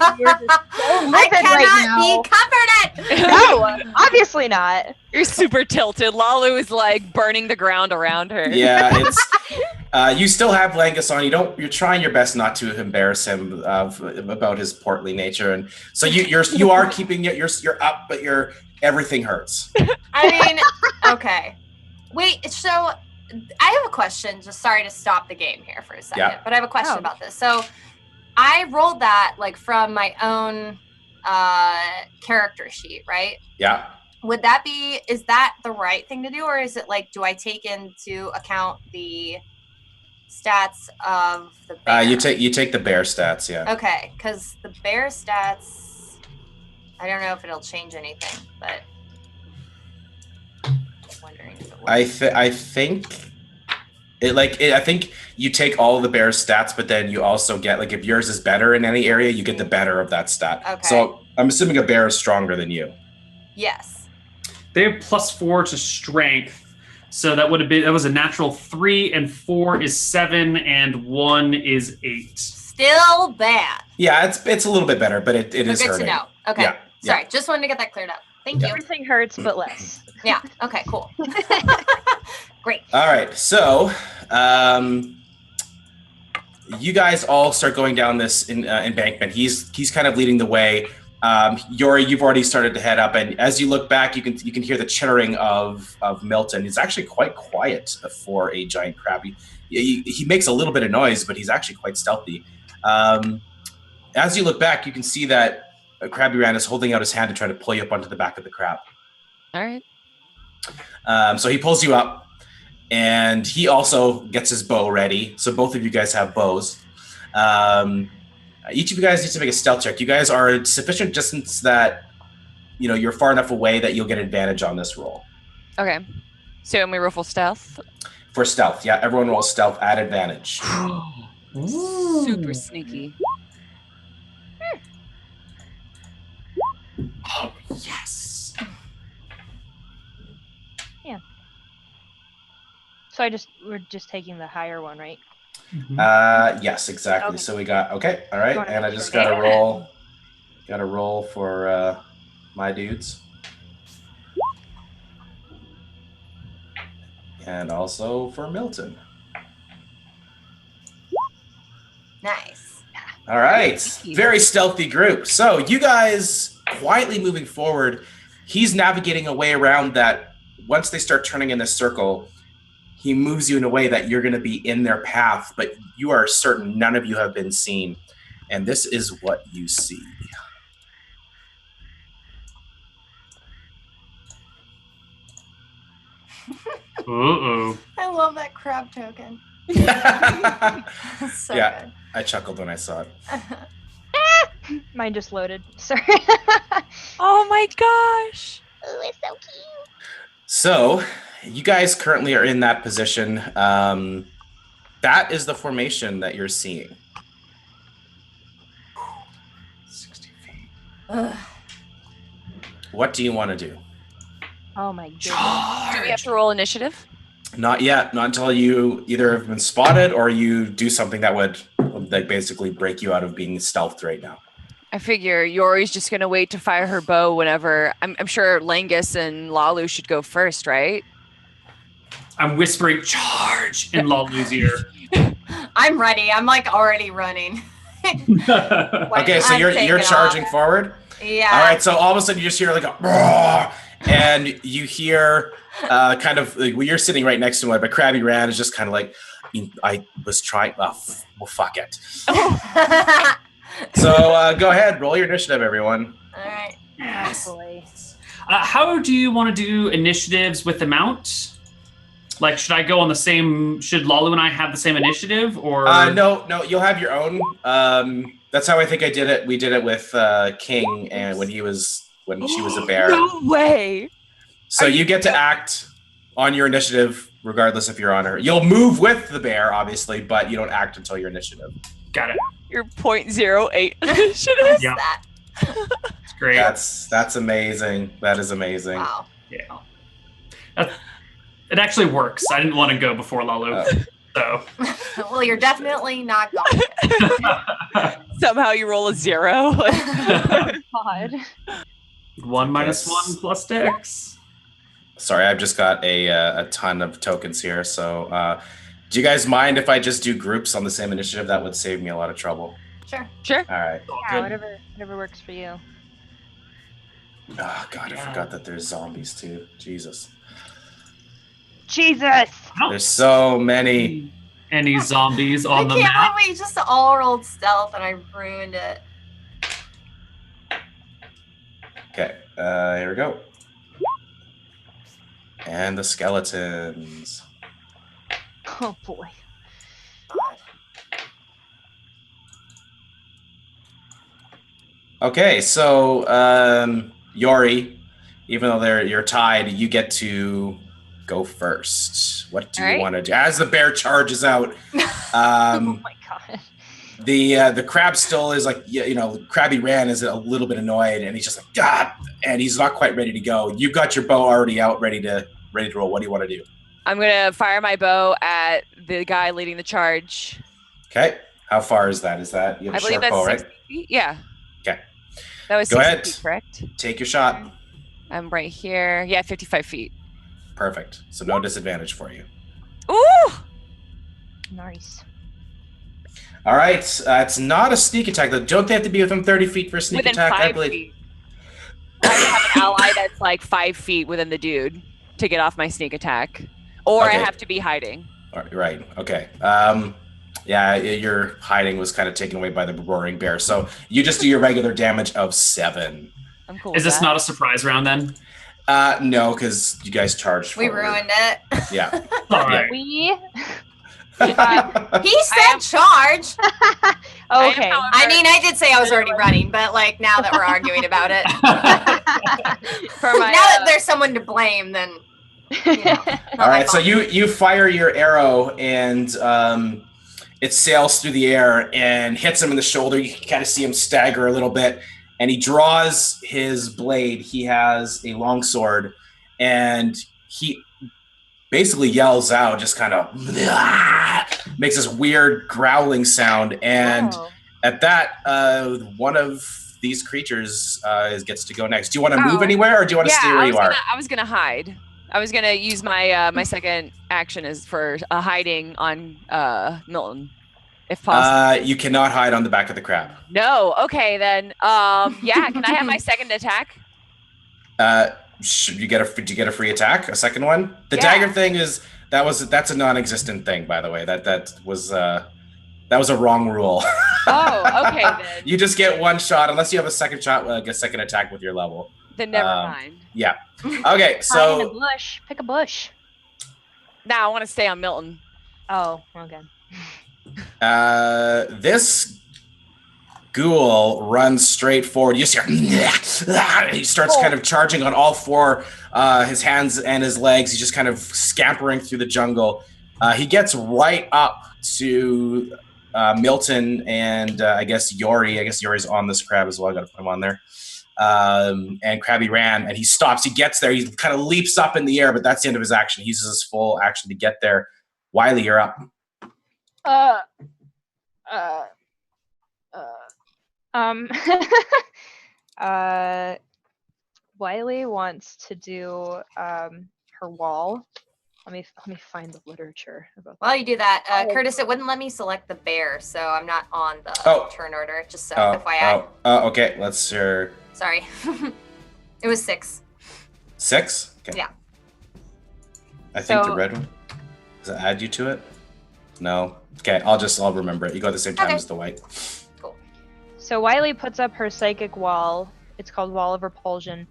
And you're just so I livid right cannot be comforted. No, obviously not. You're super tilted. Lalu is like burning the ground around her. Yeah, it's. You still have Langus on. You're trying your best not to embarrass him about his portly nature, and so you are keeping it. You're up, but everything hurts. I mean, okay. Wait, so I have a question. Just sorry to stop the game here for a second, Yeah. but I have a question Oh. about this. So I rolled that like from my own character sheet, right? Yeah. Would that be, is that the right thing to do? Or is it like, do I take into account the stats of the bear? You take the bear stats. Yeah. Okay, because the bear stats, I don't know if it'll change anything, but I'm wondering if it will. I think I think you take all of the bear's stats, but then you also get, like, if yours is better in any area, you get the better of that stat. Okay. So I'm assuming a bear is stronger than you. Yes. They have +4 to strength, so that was a natural 3, and 4 is 7, and 1 is 8. Still bad. Yeah, it's a little bit better, but it is Good hurting. to know. Okay. Yeah, Sorry, just wanted to get that cleared up. Thank you. Everything hurts, but less. Yeah. Okay, cool. Great. All right, so you guys all start going down this embankment. He's kind of leading the way. Yori, you've already started to head up, and as you look back, you can hear the chittering of Milton. It's actually quite quiet for a giant crab. He makes a little bit of noise, but he's actually quite stealthy. As you look back, you can see that Crabby Ran is holding out his hand to try to pull you up onto the back of the crab. All right. So he pulls you up, and he also gets his bow ready. So both of you guys have bows. Each of you guys needs to make a stealth check. You guys are at sufficient distance that you're far enough away that you'll get advantage on this roll. Okay. So when we roll full stealth, For stealth, yeah, everyone rolls stealth at advantage. super sneaky. Oh, yes. So we're just taking the higher one, right? Yes, exactly. Okay. So we got, okay, all right, You wanna and I make just sure- got to roll. got a roll for my dudes. And also for Milton. Nice. All right. Thank you. Very stealthy group. So you guys quietly moving forward. He's navigating a way around that. Once they start turning in this circle, he moves you in a way that you're going to be in their path, but you are certain none of you have been seen. And this is what you see. Uh-oh. I love that crab token. Yeah, So good. I chuckled when I saw it. Mine just loaded. Sorry. Oh my gosh. Oh, it's so cute. So, you guys currently are in that position. That is the formation that you're seeing. 60 feet. Ugh. What do you want to do? Oh my goodness. Do we have to roll initiative? Not yet. Not until you either have been spotted or you do something that would like basically break you out of being stealthed right now. I figure Yori's just gonna wait to fire her bow whenever. I'm sure Langus and Lalu should go first, right? I'm whispering charge in Lalu's ear. I'm ready. I'm like already running. Okay, so I'm you're taking charging off. forward. Yeah. All right, so all of a sudden you just hear like a roar, and you hear kind of like, well, you're sitting right next to him, but Crabby Ran is just kind of like, I was trying. Well, fuck it. So go ahead, roll your initiative, everyone. All right. Yes. Oh, boy. How do you want to do initiatives with the mount? Like, should I go on the same? Should Lalu and I have the same initiative, or No, you'll have your own. That's how I think I did it. We did it with King, and when she was a bear. No way. So you get to act on your initiative, regardless if you're on her. You'll move with the bear, obviously, but you don't act until your initiative. got it? You're 0.08 initiative. What's Yeah. that? It's great. That's amazing. That is amazing. Wow. Yeah. It actually works. I didn't want to go before Lalu, so Well, you're definitely not going. Somehow you roll a 0. God. 1 minus Yes. 1 plus Dex. Sorry, I've just got a ton of tokens here. So, do you guys mind if I just do groups on the same initiative? That would save me a lot of trouble. Sure. Sure. All right. All Yeah, good. whatever works for you. Oh God, I Yeah. forgot that there's zombies too. Jesus, Jesus. I don't there's so many. see any zombies on the I can't map. believe we just all rolled stealth and I ruined it. Okay, here we go. And the skeletons. Oh boy. Okay, so Yori, even though you're tied, you get to go first. What do All you right. want to do? As the bear charges out, Oh my god. the crab still is like, Crabby Ran is a little bit annoyed, and he's just like, God, and he's not quite ready to go. You've got your bow already out, ready to roll. What do you want to do? I'm gonna fire my bow at the guy leading the charge. Okay, how far is that? Is that you have I a believe sharp that's bow, 60 right? feet. Yeah. Okay. That was Go 60 ahead. feet, correct? Take your shot. I'm right here. Yeah, 55 feet. Perfect. So no disadvantage for you. Ooh! Nice. All right, it's not a sneak attack. Though. Don't they have to be within 30 feet for a sneak Within attack? 5 feet. I have an ally that's like 5 feet within the dude to get off my sneak attack. Or Okay. I have to be hiding. Right. Okay. Yeah, your hiding was kind of taken away by the roaring bear. So you just do your regular damage of 7. I'm cool. Is with this that. not a surprise round then? No, because you guys charged We forward. ruined it. Yeah. All right. We. He said charge. Okay. I mean, I did say I was already running, but like now that we're arguing about it, For now my, that there's someone to blame, then you know. All right, so you fire your arrow and it sails through the air and hits him in the shoulder. You can kind of see him stagger a little bit, and he draws his blade. He has a long sword, and he basically yells out, just kind of makes this weird growling sound. And Oh. at that, one of these creatures gets to go next. Do you want to move anywhere, or do you want to stay where you are? I was gonna hide. I was gonna use my my second action as for hiding on Milton, if possible. You cannot hide on the back of the crab. No. Okay then. Yeah. Can I have my second attack? Did you get a free attack? A second one? The Yeah. dagger thing that's a non-existent thing, by the way. That was a wrong rule. Oh, okay then. You just get one shot unless you have a second shot, a second attack with your level. Then never mind. Yeah. Okay, Hide in a so bush. Pick a bush. Now I want to stay on Milton. Oh, okay. this ghoul runs straight forward. You see he starts kind of charging on all four, his hands and his legs. He's just kind of scampering through the jungle. He gets right up to Milton and I guess Yori. I guess Yori's on this crab as well. I got to put him on there. And Crabby Ran, and he stops. He gets there. He kind of leaps up in the air, but that's the end of his action. He uses his full action to get there. Wiley, you're up. Wiley wants to do her wall. Let me find the literature about While you do that, Oh. Curtis, it wouldn't let me select the bear, so I'm not on the turn order. Just so FYI. Okay. Let's hear. Sorry. It was 6. 6? Okay. Yeah. I think the So- red one. Does it add you to it? No. Okay, I'll remember it. You go at the same time Okay. as the white. So Wiley puts up her psychic wall. It's called Wall of Repulsion.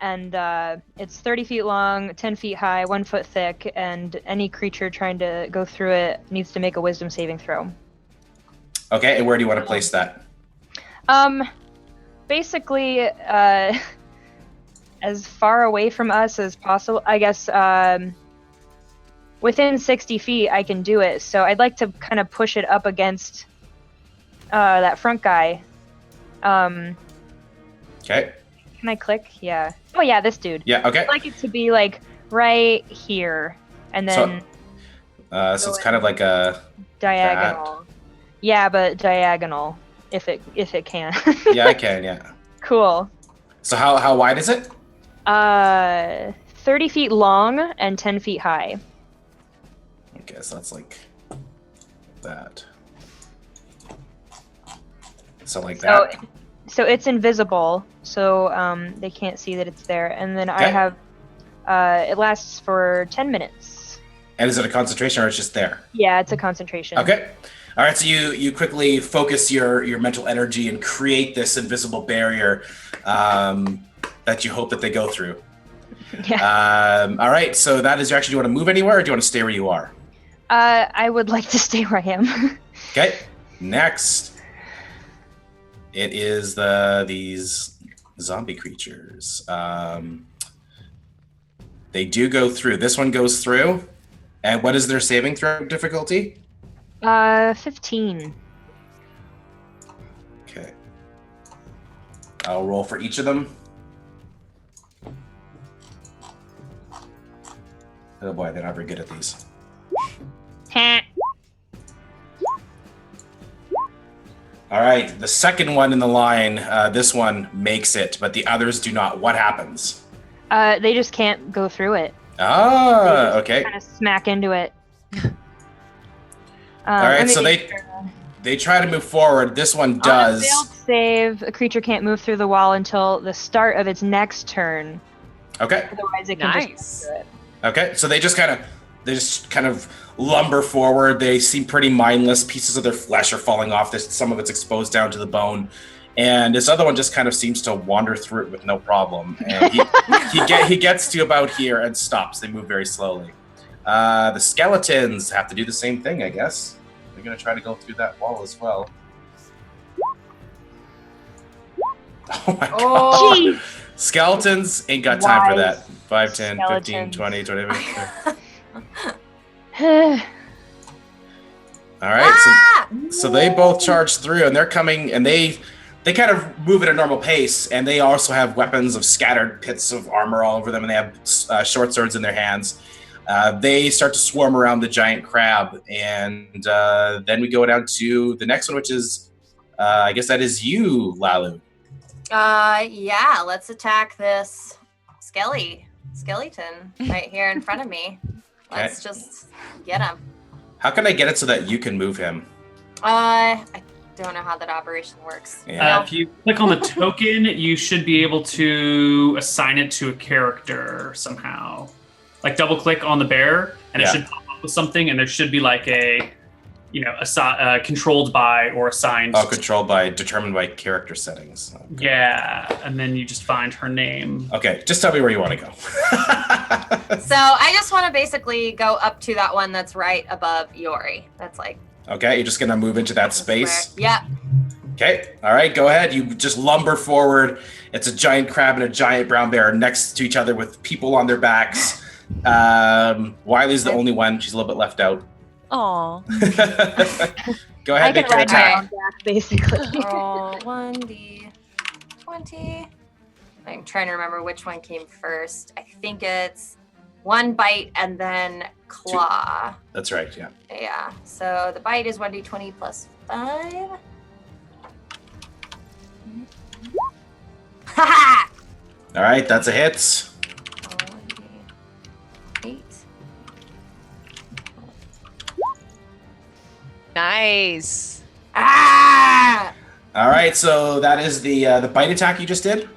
And it's 30 feet long, 10 feet high, 1 foot thick, and any creature trying to go through it needs to make a wisdom saving throw. Okay, and where do you want to place that? Basically, as far away from us as possible. I guess within 60 feet, I can do it. So I'd like to kind of push it up against that front guy. Okay. Can I click? Yeah. Oh yeah, this dude. Yeah, okay. I'd like it to be like right here, and then So it's kind of like a... diagonal. Yeah, but diagonal, if it can. Yeah, I can, yeah. Cool. So how wide is it? 30 feet long and 10 feet high. Okay, so that's like that. So like that. So it's invisible, so they can't see that it's there. And then I Okay. have it lasts for 10 minutes. And is it a concentration or it's just there? Yeah, it's a concentration. Okay. All right, so you quickly focus your mental energy and create this invisible barrier that you hope that they go through. Yeah. All right, so that is your action. Do you want to move anywhere or do you want to stay where you are? I would like to stay where I am. Okay, next. It is these zombie creatures. They do go through. This one goes through. And what is their saving throw difficulty? 15. Okay. I'll roll for each of them. Oh boy, they're not very good at these. All right, the second one in the line, this one makes it, but the others do not. What happens? They just can't go through it. Ah, okay. Kind of smack into it. All right, I'm so making they try to move forward. This one On a does. failed save, a creature can't move through the wall until the start of its next turn. Okay. Otherwise, it can just Nice. go through it. Okay, so they just kind of lumber forward. They seem pretty mindless. Pieces of their flesh are falling off. Some of it's exposed down to the bone. And this other one just kind of seems to wander through it with no problem. And he gets to about here and stops. They move very slowly. The skeletons have to do the same thing, I guess. They're going to try to go through that wall as well. Oh my god. Jeez. Skeletons ain't got time for Wise that. 5, 10, 15, skeletons. 20, 25. Yeah. All right, so they both charge through, and they're coming, and they kind of move at a normal pace, and they also have weapons of scattered pits of armor all over them, and they have short swords in their hands. They start to swarm around the giant crab, and then we go down to the next one, which is, I guess that is you, Lalu. Yeah, let's attack this skeleton right here in front of me. Let's just get him. How can I get it so that you can move him? I don't know how that operation works. Yeah. If you click on the token, you should be able to assign it to a character somehow. Like double click on the bear, and it should pop up with something, and there should be like a, controlled by or assigned. Oh, controlled by, determined by character settings. Okay. Yeah, and then you just find her name. Okay, just tell me where you want to go. So I just want to basically go up to that one that's right above Yori. That's like. Okay, you're just gonna move into that space. Yep. Okay, all right, go ahead. You just lumber forward. It's a giant crab and a giant brown bear next to each other with people on their backs. Wiley's the only one. She's a little bit left out. Aw. Go ahead, I make can your ride my attack. own back, basically. Roll 1d20. I'm trying to remember which one came first. I think it's one bite and then claw. That's right, yeah. Yeah. So the bite is 1d20 plus 5. Haha! All right, that's a hit. 8. Nice. Ah! All right, so that is the bite attack you just did.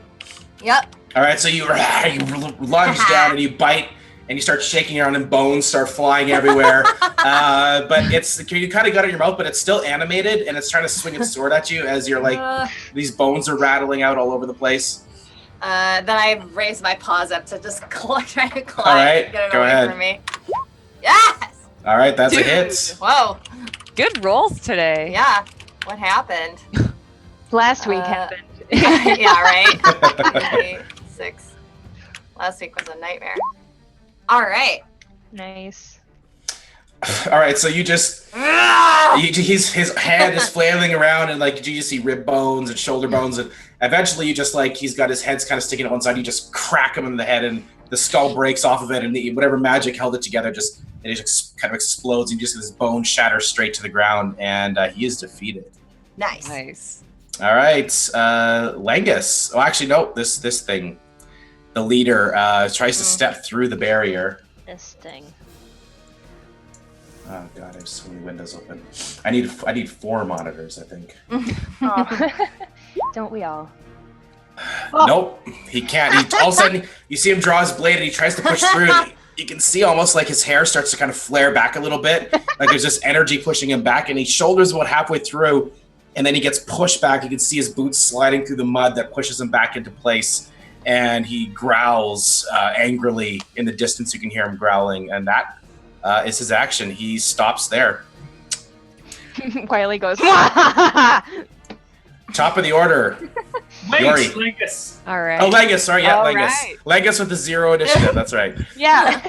Yep. All right, so you lunge down and you bite and you start shaking around and bones start flying everywhere. But you kind of got it in your mouth, but it's still animated and it's trying to swing its sword at you as you're like, these bones are rattling out all over the place. Then I raise my paws up to just try to climb. All right, get it go away ahead. from me. Yes! All right, that's Dude. a hit. Whoa. Good rolls today. Yeah. What happened? Last week happened. Yeah, right? 8, 6. Last week was a nightmare. All right. Nice. All right, so you just his head is flailing around and like you just see rib bones and shoulder bones and eventually you just like he's got his head's kind of sticking out one side. You just crack him in the head and the skull breaks off of it and whatever magic held it together just kind of explodes. And you just get his bone shatter straight to the ground and he is defeated. Nice. Nice. All right, Langus. Oh, actually, no. This thing, the leader, tries to step through the barrier. This thing. Oh god, I have so many windows open. I need 4 monitors, I think. Oh. Don't we all? Nope, he can't. All of a sudden, you see him draw his blade, and he tries to push through. And you can see almost like his hair starts to kind of flare back a little bit, like there's this energy pushing him back, and he shoulders about halfway through, and then he gets pushed back. You can see his boots sliding through the mud that pushes him back into place, and he growls angrily in the distance. You can hear him growling, and that is his action. He stops there. Wiley goes, Top of the order. Wait, Yori. Langus. All right. Oh, Langus. Sorry, yeah, All Langus. right. Langus with the 0 initiative. That's right. yeah.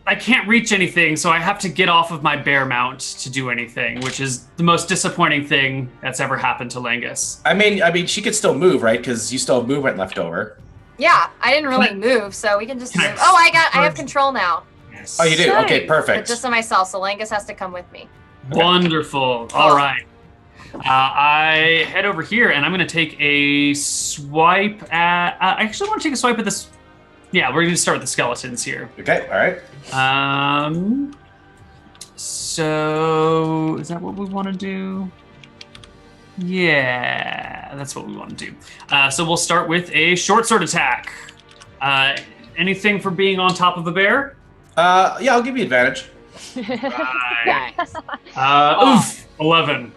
I can't reach anything, so I have to get off of my bear mount to do anything, which is the most disappointing thing that's ever happened to Langus. I mean, she could still move, right? Because you still have movement left over. Yeah, I didn't really move, so we can just Can I move. Oh, I have control now. Yes. Oh, you do? Nice. Okay, But perfect. just on myself, so Langus has to come with me. Wonderful. All right. I head over here, and I'm going to take a swipe at... I actually want to take a swipe at this... Yeah, we're going to start with the skeletons here. Okay, all right. So is that what we want to do? Yeah, that's what we want to do. So we'll start with a short sword attack. Anything for being on top of a bear? Yeah, I'll give you advantage. Right. Nice. Oof, 11.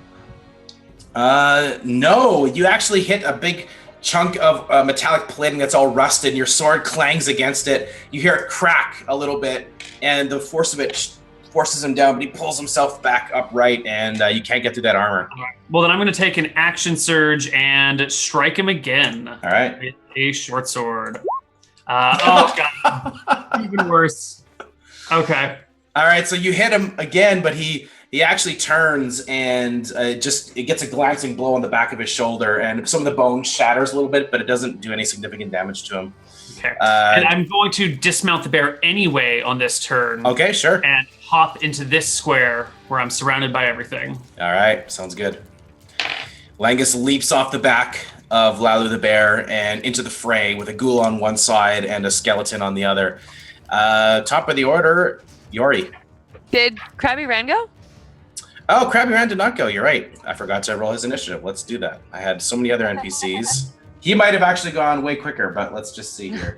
No, you actually hit a big chunk of metallic plating that's all rusted. Your sword clangs against it. You hear it crack a little bit, and the force of it forces him down, but he pulls himself back upright, and you can't get through that armor. All right. Well, then I'm going to take an action surge and strike him again. All right. With a short sword. Oh, God. Even worse. Okay. All right, so you hit him again, but he actually turns and it gets a glancing blow on the back of his shoulder, and some of the bone shatters a little bit, but it doesn't do any significant damage to him. Okay. And I'm going to dismount the bear anyway on this turn. Okay, sure. And hop into this square where I'm surrounded by everything. All right, sounds good. Langus leaps off the back of Lalu the bear and into the fray with a ghoul on one side and a skeleton on the other. Top of the order, Yori. Did Crabby Ran go? Oh, Crabby Ran did not go. You're right. I forgot to roll his initiative. Let's do that. I had so many other NPCs. He might have actually gone way quicker, but let's just see here.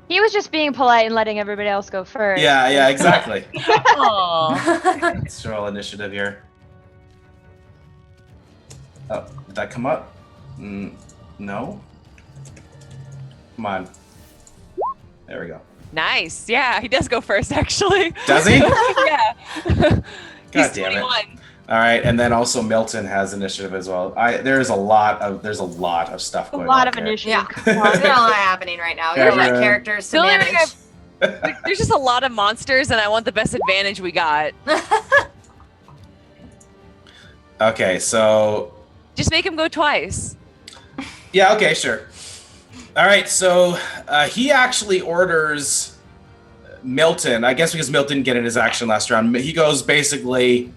He was just being polite and letting everybody else go first. Yeah, exactly. Aw. Let's roll initiative here. Oh, did that come up? No. Come on. There we go. Nice. Yeah, he does go first, actually. Does he? Yeah. God He's damn it. 21. All right, and then also Milton has initiative as well. There's a lot of stuff A going on. lot of here. initiative. Yeah, there's a lot happening right now. We got a lot of characters to The only thing manage. There's just a lot of monsters, and I want the best advantage we got. Okay, so Just make him go twice. yeah, okay, sure. All right, so he actually orders Milton. I guess because Milton didn't get in his action last round. He goes basically.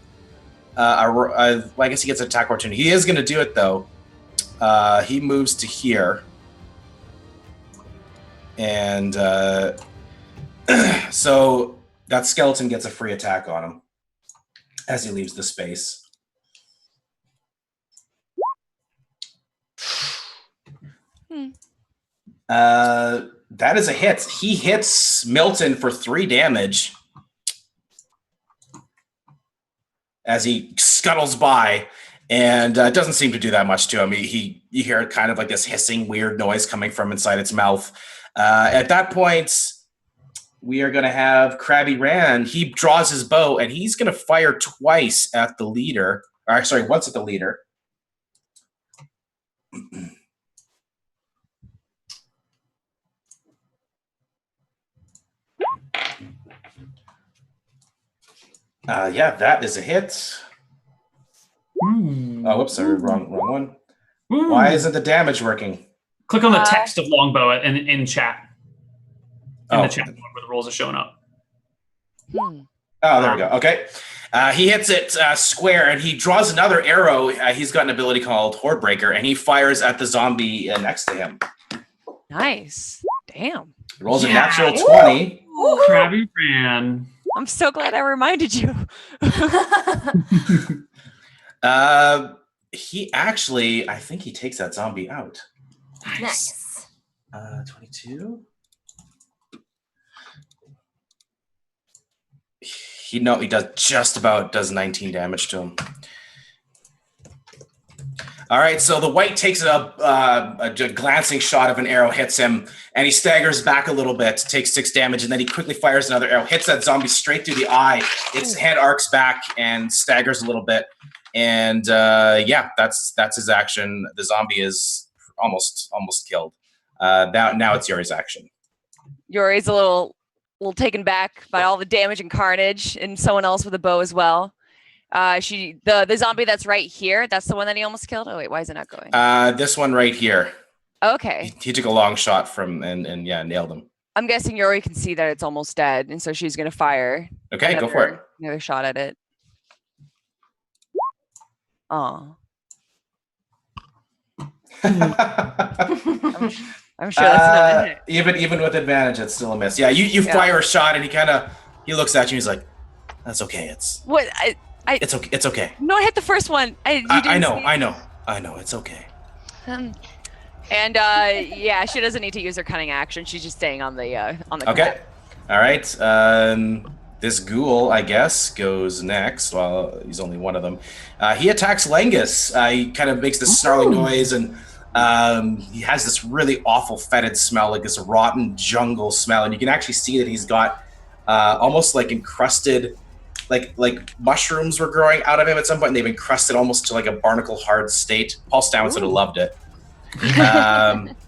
I guess he gets an attack opportunity. He is going to do it though. He moves to here, and so that skeleton gets a free attack on him as he leaves the space. That is a hit. He hits Milton for 3 damage as he scuttles by, and it doesn't seem to do that much to him. You hear kind of like this hissing weird noise coming from inside its mouth. At that point, we are going to have Crabby Ran. He draws his bow, and he's going to fire twice at the leader. Or sorry, once at the leader. Yeah, that is a hit. Ooh. Oh, whoops, sorry, wrong one. Ooh. Why isn't the damage working? Click on the text of longbow in chat. In Oh. the chat where the rolls are showing up. Oh, there we go. Okay. He hits it square, and he draws another arrow. He's got an ability called Horde Breaker, and he fires at the zombie next to him. Nice. Damn. He rolls a Yeah. natural 20. Crabby Ran. I'm so glad I reminded you. He actually, I think he takes that zombie out. Nice. 22. He does 19 damage to him. All right, so the white takes a glancing shot of an arrow, hits him, and he staggers back a little bit, takes 6 damage, and then he quickly fires another arrow, hits that zombie straight through the eye. Its head arcs back and staggers a little bit, and yeah, that's his action. The zombie is almost killed. Now it's Yuri's action. Yuri's a little taken back by all the damage and carnage, and someone else with a bow as well. The zombie that's right here, that's the one that he almost killed. Oh wait, why is it not going? This one right here. Okay. He took a long shot from and yeah, nailed him. I'm guessing Yuri can see that it's almost dead, and so she's gonna fire. Okay, go for it. Another shot at it. Oh. I'm sure that's not a hit. Even with advantage, it's still a miss. Yeah, you fire a shot, and he looks at you. He's like, "That's okay. It's okay. It's okay. No, I hit the first one. I know. It's okay." And yeah, she doesn't need to use her cunning action. She's just staying on the Okay. All right. This ghoul, I guess, goes next. Well, he's only one of them. He attacks Lengus. He kind of makes this snarling noise, and he has this really awful fetid smell, like this rotten jungle smell. And you can actually see that he's got almost like encrusted, like mushrooms were growing out of him at some point, and they've encrusted almost to like a barnacle hard state. Paul Stamets would have loved it.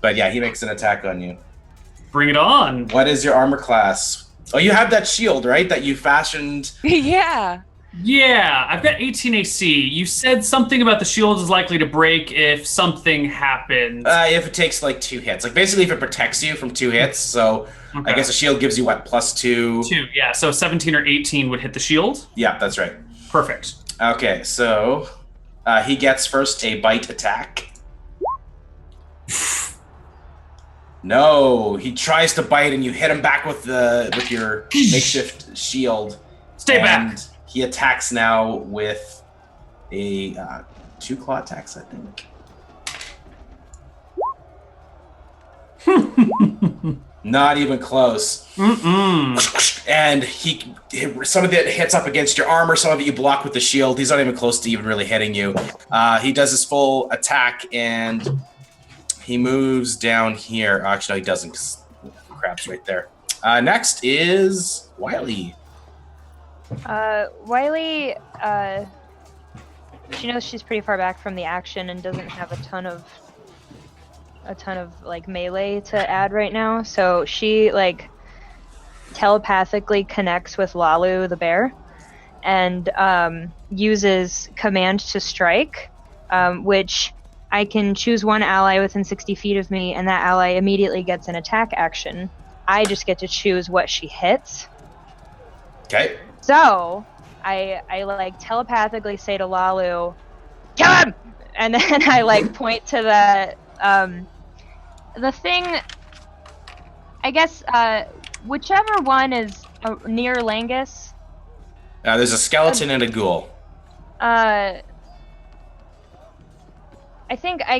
But yeah, he makes an attack on you. Bring it on. What is your armor class? Oh, you have that shield, right? That you fashioned. Yeah. Yeah, I've got 18 AC. You said something about the shield is likely to break if something happens. If it takes like 2 hits. Like basically if it protects you from 2 hits. So Okay. I guess a shield gives you what, +2? 2, yeah. So 17 or 18 would hit the shield. Yeah, that's right. Perfect. Okay, so he gets first a bite attack. No, he tries to bite, and you hit him back with your makeshift shield. Stay back. And he attacks now with a 2 claw attacks, I think. Not even close. And some of it hits up against your armor, some of it you block with the shield. He's not even close to even really hitting you. He does his full attack, and he moves down here. Actually, no, he doesn't, because Crab's right there. Next is Wiley. Wiley, she knows she's pretty far back from the action and doesn't have a ton of like melee to add right now, so she like telepathically connects with Lalu the bear and uses command to strike, which I can choose one ally within 60 feet of me, and that ally immediately gets an attack action. I just get to choose what she hits. Okay. So I like telepathically say to Lalu, kill him, and then I like point to the thing. I guess whichever one is near Langus. There's a skeleton and a ghoul. I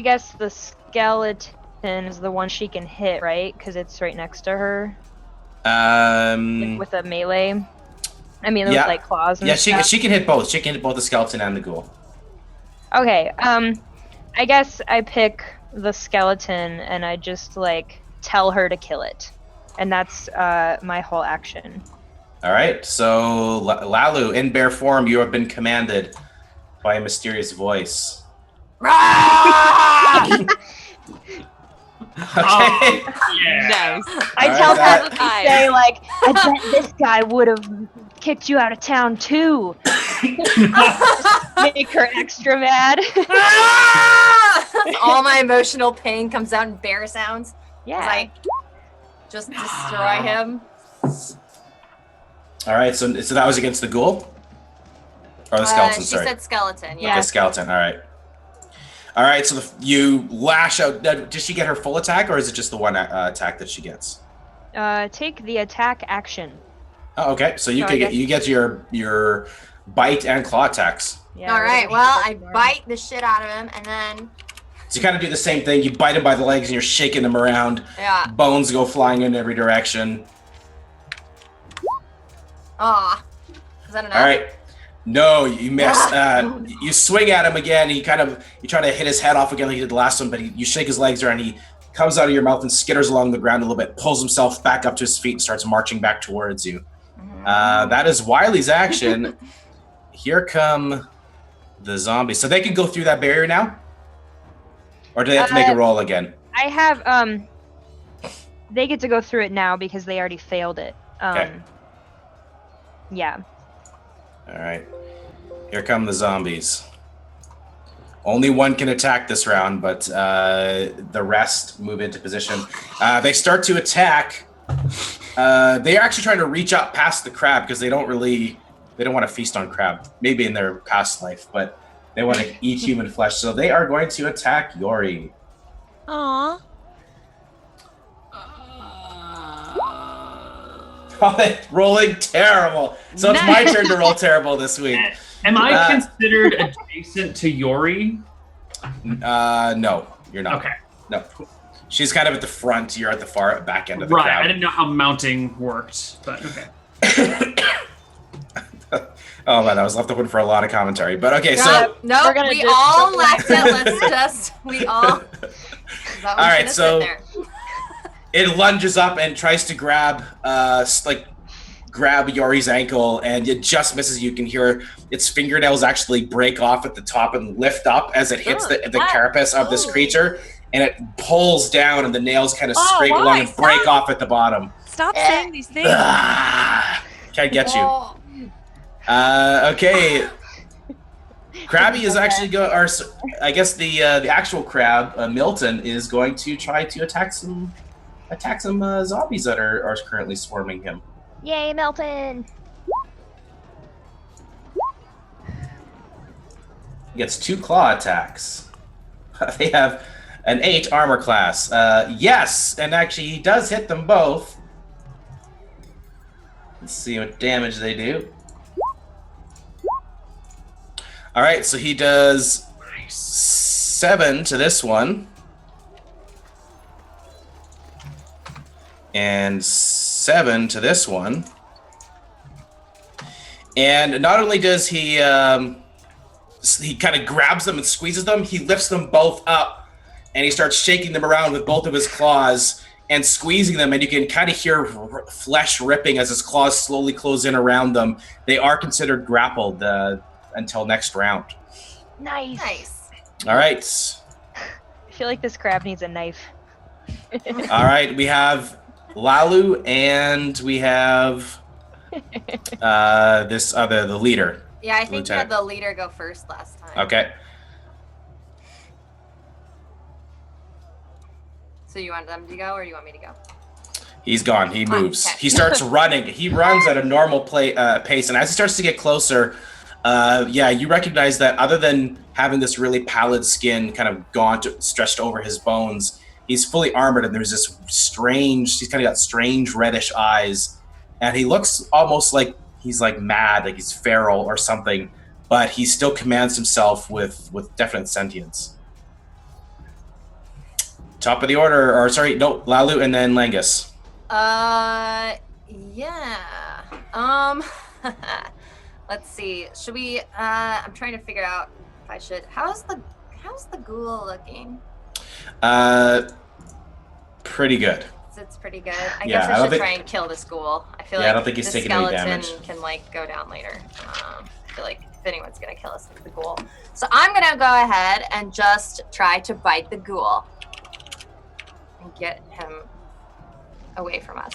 guess the skeleton is the one she can hit, right? Because it's right next to her. With a melee. I mean, with like claws and stuff. she can hit both. She can hit both the skeleton and the ghoul. Okay. I guess I pick the skeleton and I just like tell her to kill it, and that's my whole action. All right. So Lalu, in bear form, you have been commanded by a mysterious voice. Okay. Yeah. Nice. I telepathically say like, I bet this guy would have kicked you out of town too. Make her extra mad. All my emotional pain comes out in bear sounds. Yeah. Like, just destroy him. All right. So that was against the ghoul, or the skeleton. She Sorry. said skeleton. Yeah. Yeah. The skeleton. All right. All right. So you lash out. Does she get her full attack, or is it just the one attack that she gets? Take the attack action. Oh, okay. So you get your bite and claw attacks. Yeah. All right. Well, I bite the shit out of him, and then So you kind of do the same thing. You bite him by the legs, and you're shaking him around. yeah. Bones go flying in every direction. Aw. Is that enough? All right. No, you miss. You swing at him again. You try to hit his head off again like you did the last one, but you shake his legs around. He comes out of your mouth and skitters along the ground a little bit, pulls himself back up to his feet, and starts marching back towards you. That is Wiley's action. Here come the zombies. So they can go through that barrier now? Or do they have to make a roll again? I have they get to go through it now because they already failed it. Okay. Yeah. All right. Here come the zombies. Only one can attack this round, but the rest move into position. They start to attack. They're actually trying to reach up past the crab because they don't want to feast on crab. Maybe in their past life, but they want to eat human flesh. So they are going to attack Yori. Aww. Oh, they're rolling terrible. So it's my turn to roll terrible this week. Am I considered adjacent to Yori? No, you're not. Okay. No. She's kind of at the front. You're at the far back end of the Right. crowd. I didn't know how mounting worked, but okay. Oh man, I was left open for a lot of commentary. But okay, so No, We're gonna we just all go left it. All right, so it lunges up and tries to grab Yori's ankle, and it just misses. You can hear its fingernails actually break off at the top and lift up as it hits the carapace of this creature, and it pulls down, and the nails kind of scrape along and break off at the bottom. Stop saying these things. Can't get you. Okay. Crabby is actually I guess the actual crab, Milton, is going to try to attack some zombies that are currently swarming him. Yay, Milton! He gets 2 claw attacks. They have An 8 armor class. Yes, and actually he does hit them both. Let's see what damage they do. All right, so he does 7 to this one. And 7 to this one. And not only does he kind of grabs them and squeezes them, he lifts them both up and he starts shaking them around with both of his claws and squeezing them, and you can kind of hear flesh ripping as his claws slowly close in around them. They are considered grappled until next round. Nice. Nice. All right. I feel like this crab needs a knife. All right, we have Lalu and we have the leader. Yeah, I think you had Lieutenant. the leader go first last time. Okay. So you want them to go, or you want me to go? He's gone. He moves. Okay. He starts running. He runs at a normal pace, and as he starts to get closer, you recognize that other than having this really pallid skin kind of gaunt, stretched over his bones, he's fully armored, and there's this he's kind of got strange reddish eyes, and he looks almost like he's like mad, like he's feral or something, but he still commands himself with definite sentience. Top of the order, Lalu and then Langus. Yeah. Let's see. Should we? I'm trying to figure out if I should. How's the ghoul looking? Pretty good. It's pretty good. I Yeah, guess I should try and kill this ghoul. I feel like I don't think he's the taking any skeleton damage. can like go down later. I feel like if anyone's gonna kill us, it's the ghoul. So I'm gonna go ahead and just try to bite the ghoul and get him away from us.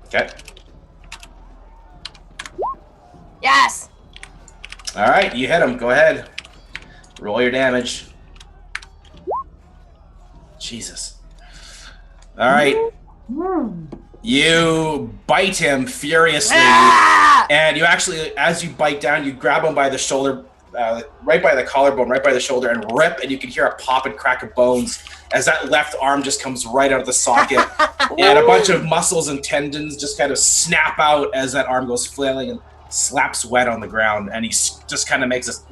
Okay. Yes. All right, you hit him. Go ahead. Roll your damage. Jesus. All right. You bite him furiously, and you actually, as you bite down, you grab him by the shoulder, right by the collarbone, right by the shoulder, and rip, and you can hear a pop and crack of bones as that left arm just comes right out of the socket, and a bunch of muscles and tendons just kind of snap out as that arm goes flailing and slaps wet on the ground, and he just kind of makes this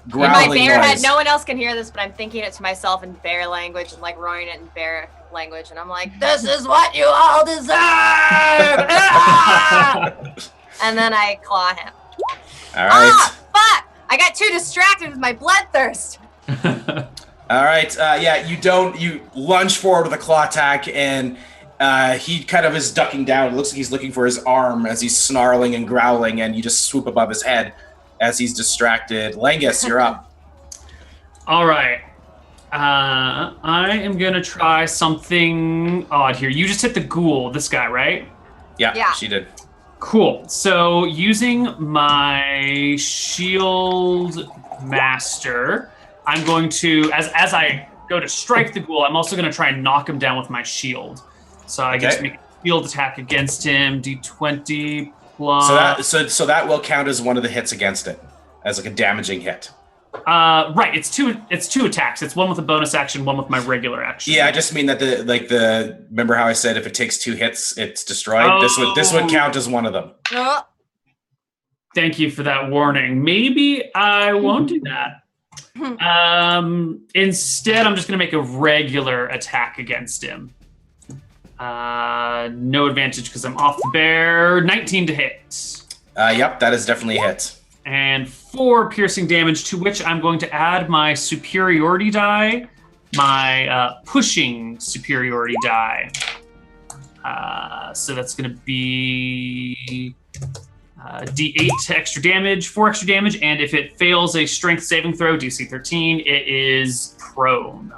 growling in my bear noise. head, no one else can hear this, but I'm thinking it to myself in bear language and like roaring it in bear language, and I'm like, "This is what you all deserve!" And then I claw him. All right. Fuck! I got too distracted with my bloodthirst. All right. You lunge forward with a claw attack, and he kind of is ducking down. It looks like he's looking for his arm as he's snarling and growling, and you just swoop above his head as he's distracted. Langus, you're up. All right. I am going to try something odd here. You just hit the ghoul, this guy, right? Yeah, she did. Cool. So using my shield master, I'm going to, as I go to strike the ghoul, I'm also going to try and knock him down with my shield. So I get to make a shield attack against him, D20 plus... So that will count as one of the hits against it, as like a damaging hit. Right, it's two attacks. It's one with a bonus action, one with my regular action. Yeah, I just mean that remember how I said if it takes 2 hits, it's destroyed? Oh. This would count as one of them. Thank you for that warning. Maybe I won't do that. Instead, I'm just going to make a regular attack against him. No advantage because I'm off the bear. 19 to hit. Yep, that is definitely a hit. And 4 piercing damage, to which I'm going to add my superiority die, my pushing superiority die. So that's going to be D8 extra damage, 4 extra damage, and if it fails a strength saving throw, DC 13, it is prone.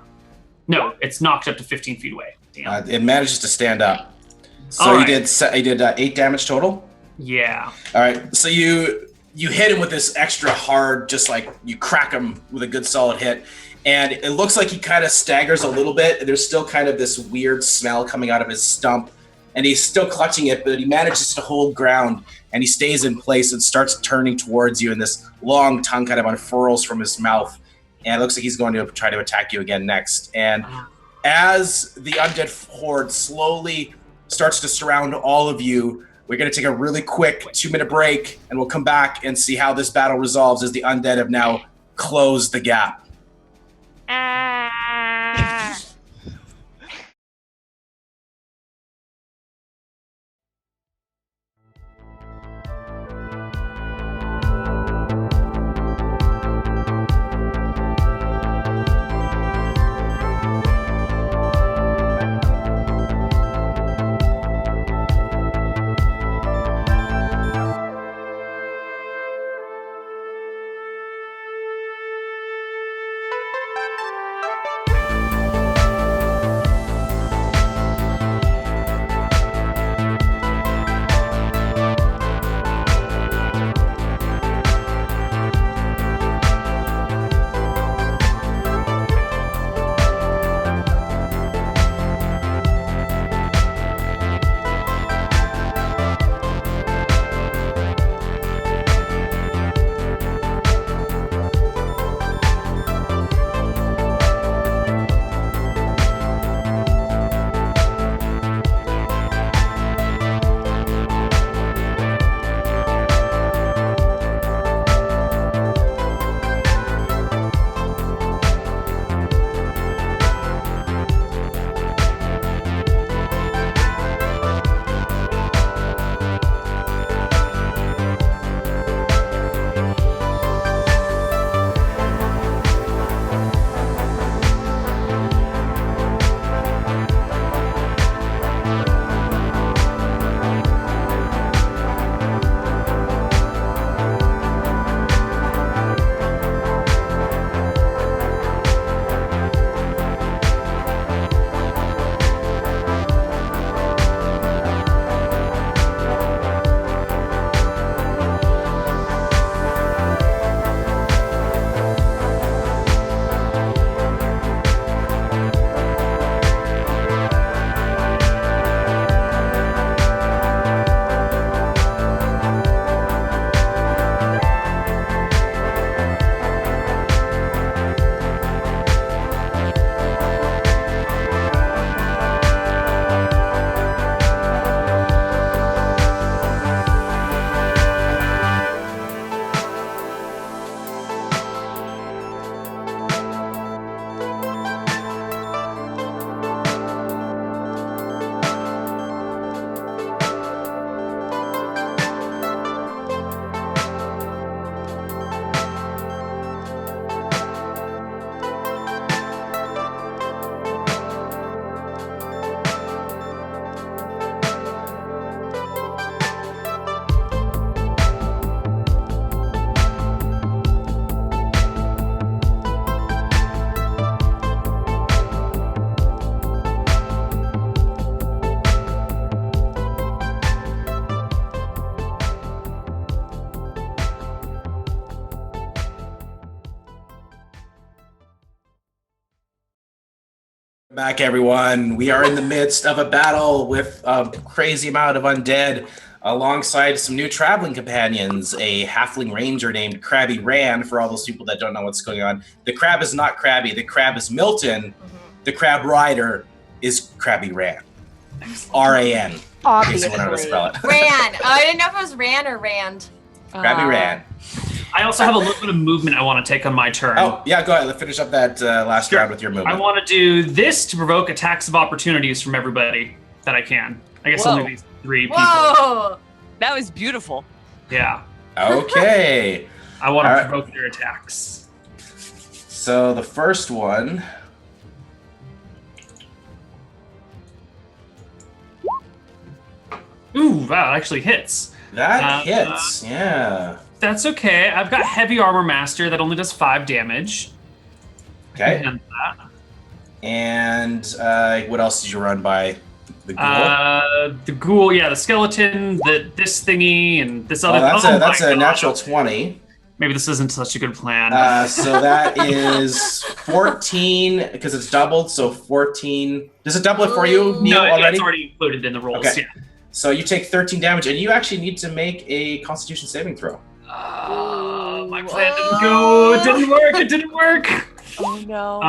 No, it's knocked up to 15 feet away. Damn. It manages to stand up. So you did 8 damage total? Yeah. All right, so you hit him with this extra hard, just like you crack him with a good solid hit, and it looks like he kind of staggers a little bit. There's still kind of this weird smell coming out of his stump, and he's still clutching it, but he manages to hold ground, and he stays in place and starts turning towards you, and this long tongue kind of unfurls from his mouth, and it looks like he's going to try to attack you again next. And as the undead horde slowly starts to surround all of you, we're going to take a really quick 2-minute break, and we'll come back and see how this battle resolves as the undead have now closed the gap. Ah. Back, everyone. We are in the midst of a battle with a crazy amount of undead alongside some new traveling companions, a halfling ranger named Crabby Ran, for all those people that don't know what's going on. The crab is not Crabby. The crab is Milton. The crab rider is Crabby Ran. R-A-N. In case Obviously. you want to spell it. Ran. Oh, I didn't know if it was Ran or Rand. Crabby Ran. I also have a little bit of movement I want to take on my turn. Oh, yeah, go ahead. Let's finish up that last round with your movement. I want to do this to provoke attacks of opportunities from everybody that I can. I guess Whoa. only these 3 people. Whoa! That was beautiful. Yeah. Okay. I want to All right. provoke their attacks. So the first one. Ooh, wow, that actually hits. That hits, yeah. That's okay. I've got Heavy Armor Master that only does 5 damage. Okay. And that. And what else did you run by? The ghoul? The ghoul, yeah, the skeleton, this thingy, and this other. That's my a God. natural 20. Maybe this isn't such a good plan. So that is 14 because it's doubled. So 14. Does it double it for you, Neil, no, already? it's already included in the rolls. Okay. Yeah. So you take 13 damage, and you actually need to make a Constitution saving throw. My plan didn't go. It didn't work. It didn't work. Oh no.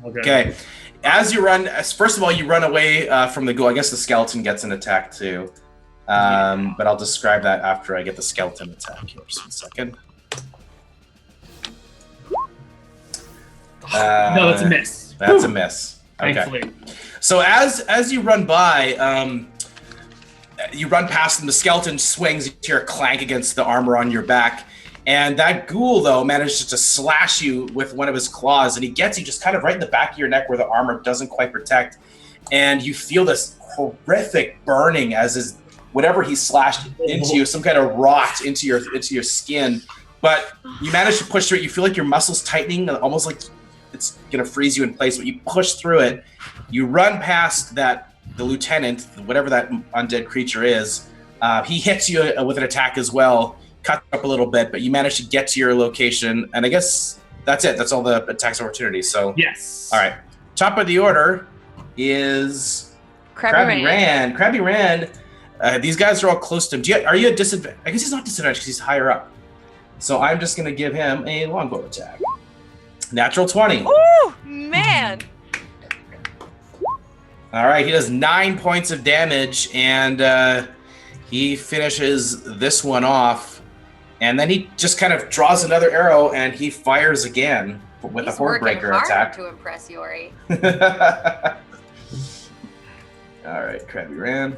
Okay. Okay. As you run, first of all, you run away from the ghoul. I guess the skeleton gets an attack too. But I'll describe that after I get the skeleton attack here. Just a second. No, that's a miss. That's a miss. Okay. Thankfully. So as you run by, you run past him. The skeleton swings. You hear a clank against the armor on your back. And that ghoul, though, manages to slash you with one of his claws. And he gets you just kind of right in the back of your neck where the armor doesn't quite protect. And you feel this horrific burning as his whatever he slashed into you, some kind of rot into your skin. But you manage to push through it. You feel like your muscles tightening, almost like it's going to freeze you in place. But you push through it. You run past the lieutenant, whatever that undead creature is. He hits you with an attack as well. Cut up a little bit, but you managed to get to your location, and I guess that's it. That's all the attacks opportunities. So yes. All right. Top of the order is Crabby Ran. Crabby Ran. These guys are all close to him. Are you at disadvantage? I guess he's not disadvantaged because he's higher up. So I'm just going to give him a longbow attack. Natural 20. Ooh, man. All right. He does 9 points of damage, and he finishes this one off. And then he just kind of draws another arrow and he fires again with a horde breaker attack. To impress Yori. All right, Crabby Ran.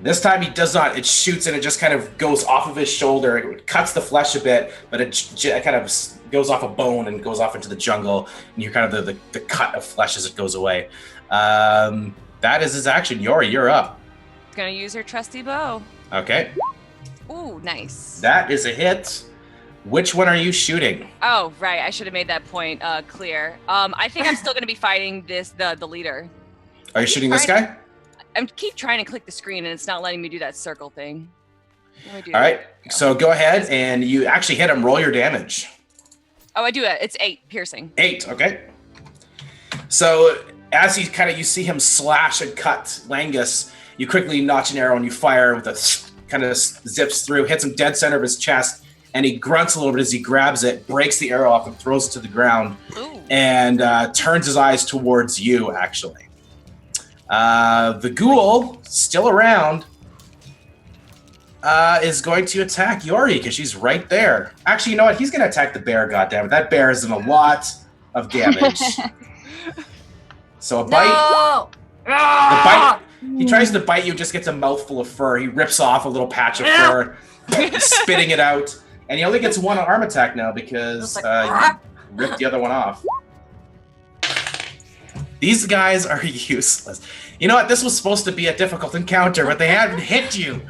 This time he does not. It shoots and it just kind of goes off of his shoulder. It cuts the flesh a bit, but it kind of goes off a bone and goes off into the jungle. And you kind of the cut of flesh as it goes away. That is his action. Yori, you're up. Gonna use her trusty bow. Okay. Ooh, nice. That is a hit. Which one are you shooting? Oh, right. I should have made that point clear. I think I'm still going to be fighting the leader. Are you shooting this guy? I keep trying to click the screen and it's not letting me do that circle thing. All right. So go ahead and you actually hit him. Roll your damage. Oh, I do it. It's 8 piercing. 8. Okay. So as you see him slash and cut Langus, you quickly notch an arrow and you fire with a kind of zips through, hits him dead center of his chest, and he grunts a little bit as he grabs it, breaks the arrow off and throws it to the ground. Ooh. And turns his eyes towards you, actually. The ghoul, still around, is going to attack Yori because she's right there. Actually, you know what? He's going to attack the bear, goddammit. That bear is in a lot of damage. So a bite. No! The bite. He tries to bite you, just gets a mouthful of fur. He rips off a little patch of fur, spitting it out. And he only gets one arm attack now because you ripped the other one off. These guys are useless. You know what? This was supposed to be a difficult encounter, but they haven't hit you.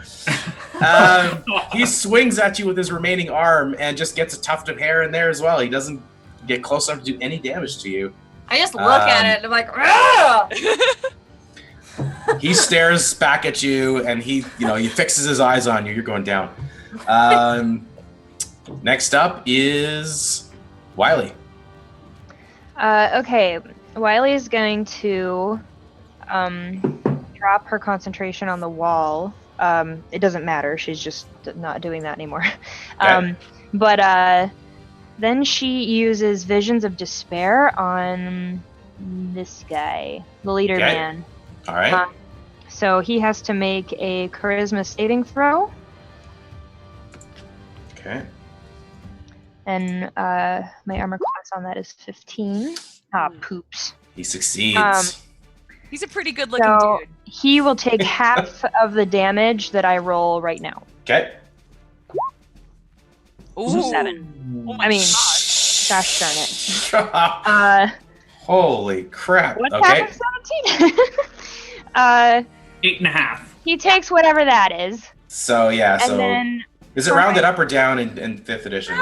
He swings at you with his remaining arm and just gets a tuft of hair in there as well. He doesn't get close enough to do any damage to you. I just look at it and I'm like, "Rah!" He stares back at you and he fixes his eyes on you. You're going down. Next up is Wiley. Okay, Wiley is going to drop her concentration on the wall. It doesn't matter. She's just not doing that anymore. Okay. But then she uses Visions of Despair on this guy, the leader Okay. man. All right. So he has to make a charisma saving throw. Okay. And my armor class on that is 15. Ah, poops. He succeeds. He's a pretty good looking So dude. he will take half of the damage that I roll right now. Okay. Ooh. 7. Oh my I mean, gosh. gosh darn it. Holy crap. What's Okay. half of 17? 8.5. He takes whatever that is. So yeah, And so then is it rounded up or down in 5th edition?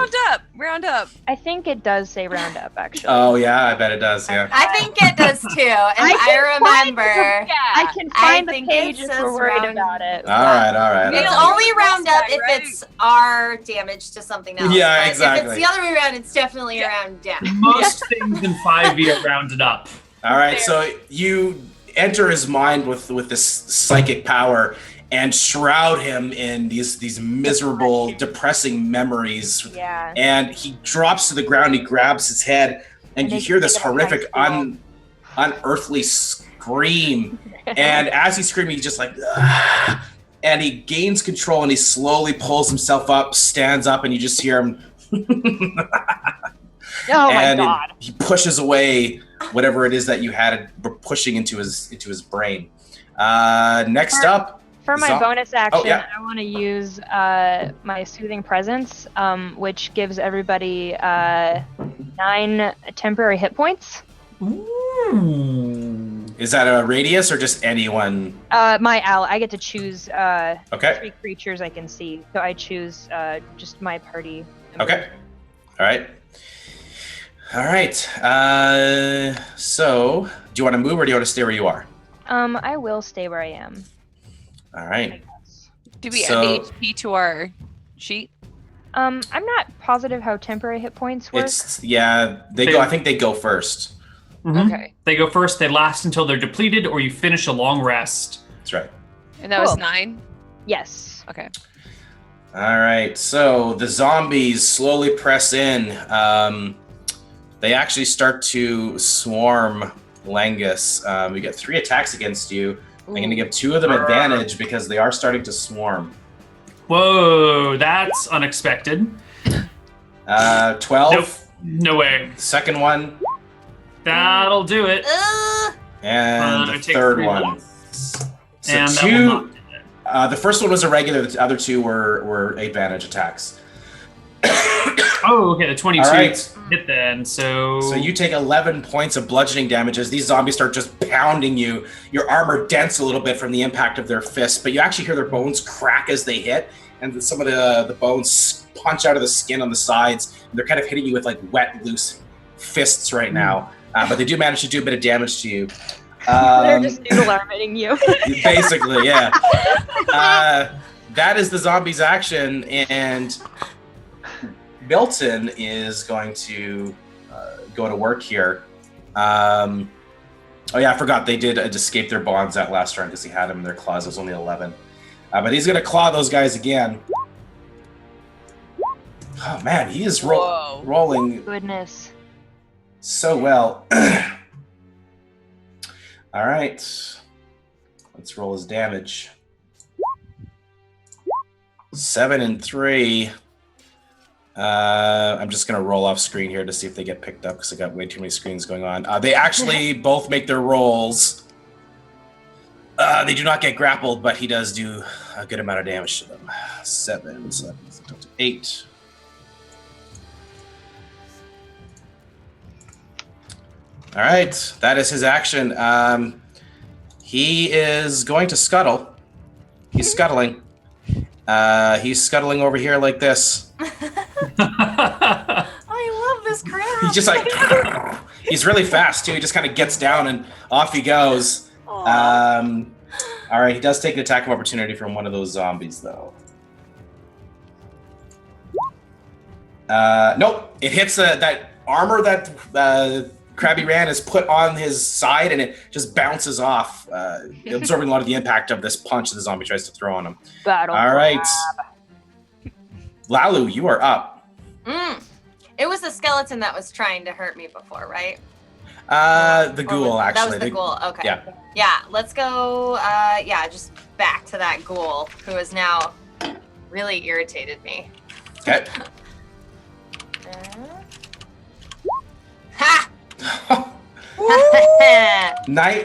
Round up. I think it does say round up, actually. Oh yeah, I bet it does, yeah. I think it does too. And I remember. I can find the think it page if says we're worried round- about it. All right. It's Yeah. only round up if Right. it's our damage to something else. Yeah, But exactly. If it's the other way around, it's definitely around down. Most things in 5e are rounded up. All right, so you enter his mind with this psychic power, and shroud him in these miserable, depressing memories. Yeah. And he drops to the ground. He grabs his head, and you they hear this take it up horrific, high school. unearthly scream. And as he's screaming, he's just like, "Ah!" And he gains control, and he slowly pulls himself up, stands up, and you just hear him. Oh my and god. he pushes away whatever it is that you had pushing into his brain. Next up. For my bonus action, yeah. I want to use my Soothing Presence, which gives everybody 9 temporary hit points. Ooh. Is that a radius or just anyone? My ally, I get to choose Okay. 3 creatures I can see, so I choose just my party. Okay. All right. All right. So, do you want to move or do you want to stay where you are? I will stay where I am. All right. Do we So- add HP to our sheet? I'm not positive how temporary hit points work. They go. I think they go first. Mhm. Okay. They go first. They last until they're depleted, or you finish a long rest. That's right. And that was Cool. 9? Yes. Okay. All right. So the zombies slowly press in. They actually start to swarm Langus. We get 3 attacks against you. I'm going to give 2 of them advantage because they are starting to swarm. Whoa, that's unexpected. 12. Nope. No way. Second one. That'll do it. And I the take third 3 one. losses. So And that 2. will not do it. The first one was a regular. The other 2 were advantage attacks. Oh, okay. The 22 All right. hit then. So So you take 11 points of bludgeoning damage as these zombies start just pounding you. Your armor dents a little bit from the impact of their fists, but you actually hear their bones crack as they hit, and some of the bones punch out of the skin on the sides. And they're kind of hitting you with like wet, loose fists right now. But they do manage to do a bit of damage to you. They're just noodle arming you. Basically, yeah. That is the zombies' action, and Milton is going to go to work here. Oh yeah, I forgot they did escape their bonds that last round because he had them in their claws. It was only 11. But he's going to claw those guys again. Oh man, he is Whoa. rolling Goodness. so well. All right. Let's roll his damage. 7 and 3. I'm just going to roll off screen here to see if they get picked up because I got way too many screens going on. They actually both make their rolls. They do not get grappled, but he does do a good amount of damage to them. 7, 8. All right, that is his action. He is going to scuttle. He's scuttling. He's scuttling over here like this. I love this crap. He's just like, he's really fast too. He just kind of gets down and off he goes. All right, he does take an attack of opportunity from one of those zombies though. Nope, it hits that armor that Crabby Ran has put on his side, and it just bounces off, absorbing a lot of the impact of this punch that the zombie tries to throw on him. Battle. All right, Lalu, you are up. It was the skeleton that was trying to hurt me before, right? The ghoul, actually. That was the ghoul. Okay. Yeah. Yeah, let's go. Just back to that ghoul who has now really irritated me. Okay. Ha!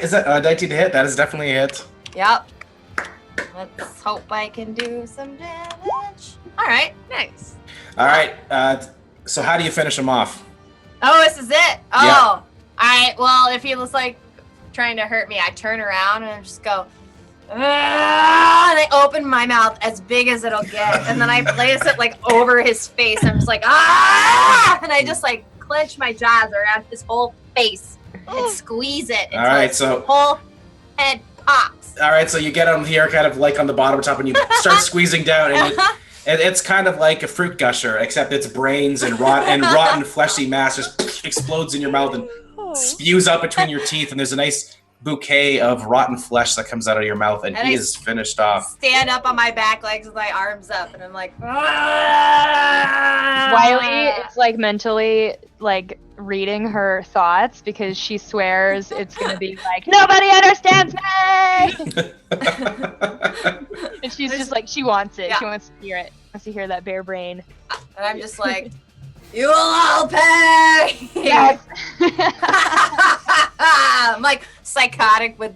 Is that 19 to hit? That is definitely a hit. Yep. Let's hope I can do some damage. All right, nice. All right. So how do you finish him off? Oh, this is it. Oh, Yeah. all right. Well, if he was like trying to hurt me, I turn around and I just go, "Ah," and I open my mouth as big as it'll get, and then I place it like over his face. I'm just like, ah, and I just like clench my jaws around his whole face and squeeze it until All right, his so- whole head pops. All right. So you get him here, kind of like on the bottom top, and you start squeezing down, and it's kind of like a fruit gusher, except its brains and rotten fleshy mass just explodes in your mouth and spews out between your teeth, and there's a nice bouquet of rotten flesh that comes out of your mouth, and he is finished off. Stand up on my back legs with my arms up, and I'm like, Wiley is like mentally like reading her thoughts because she swears it's gonna be like nobody understands me, and she's just like she wants it. Yeah. She wants to hear it. Wants to hear that bare brain. and I'm just like, you will all pay. Yes. I'm like psychotic with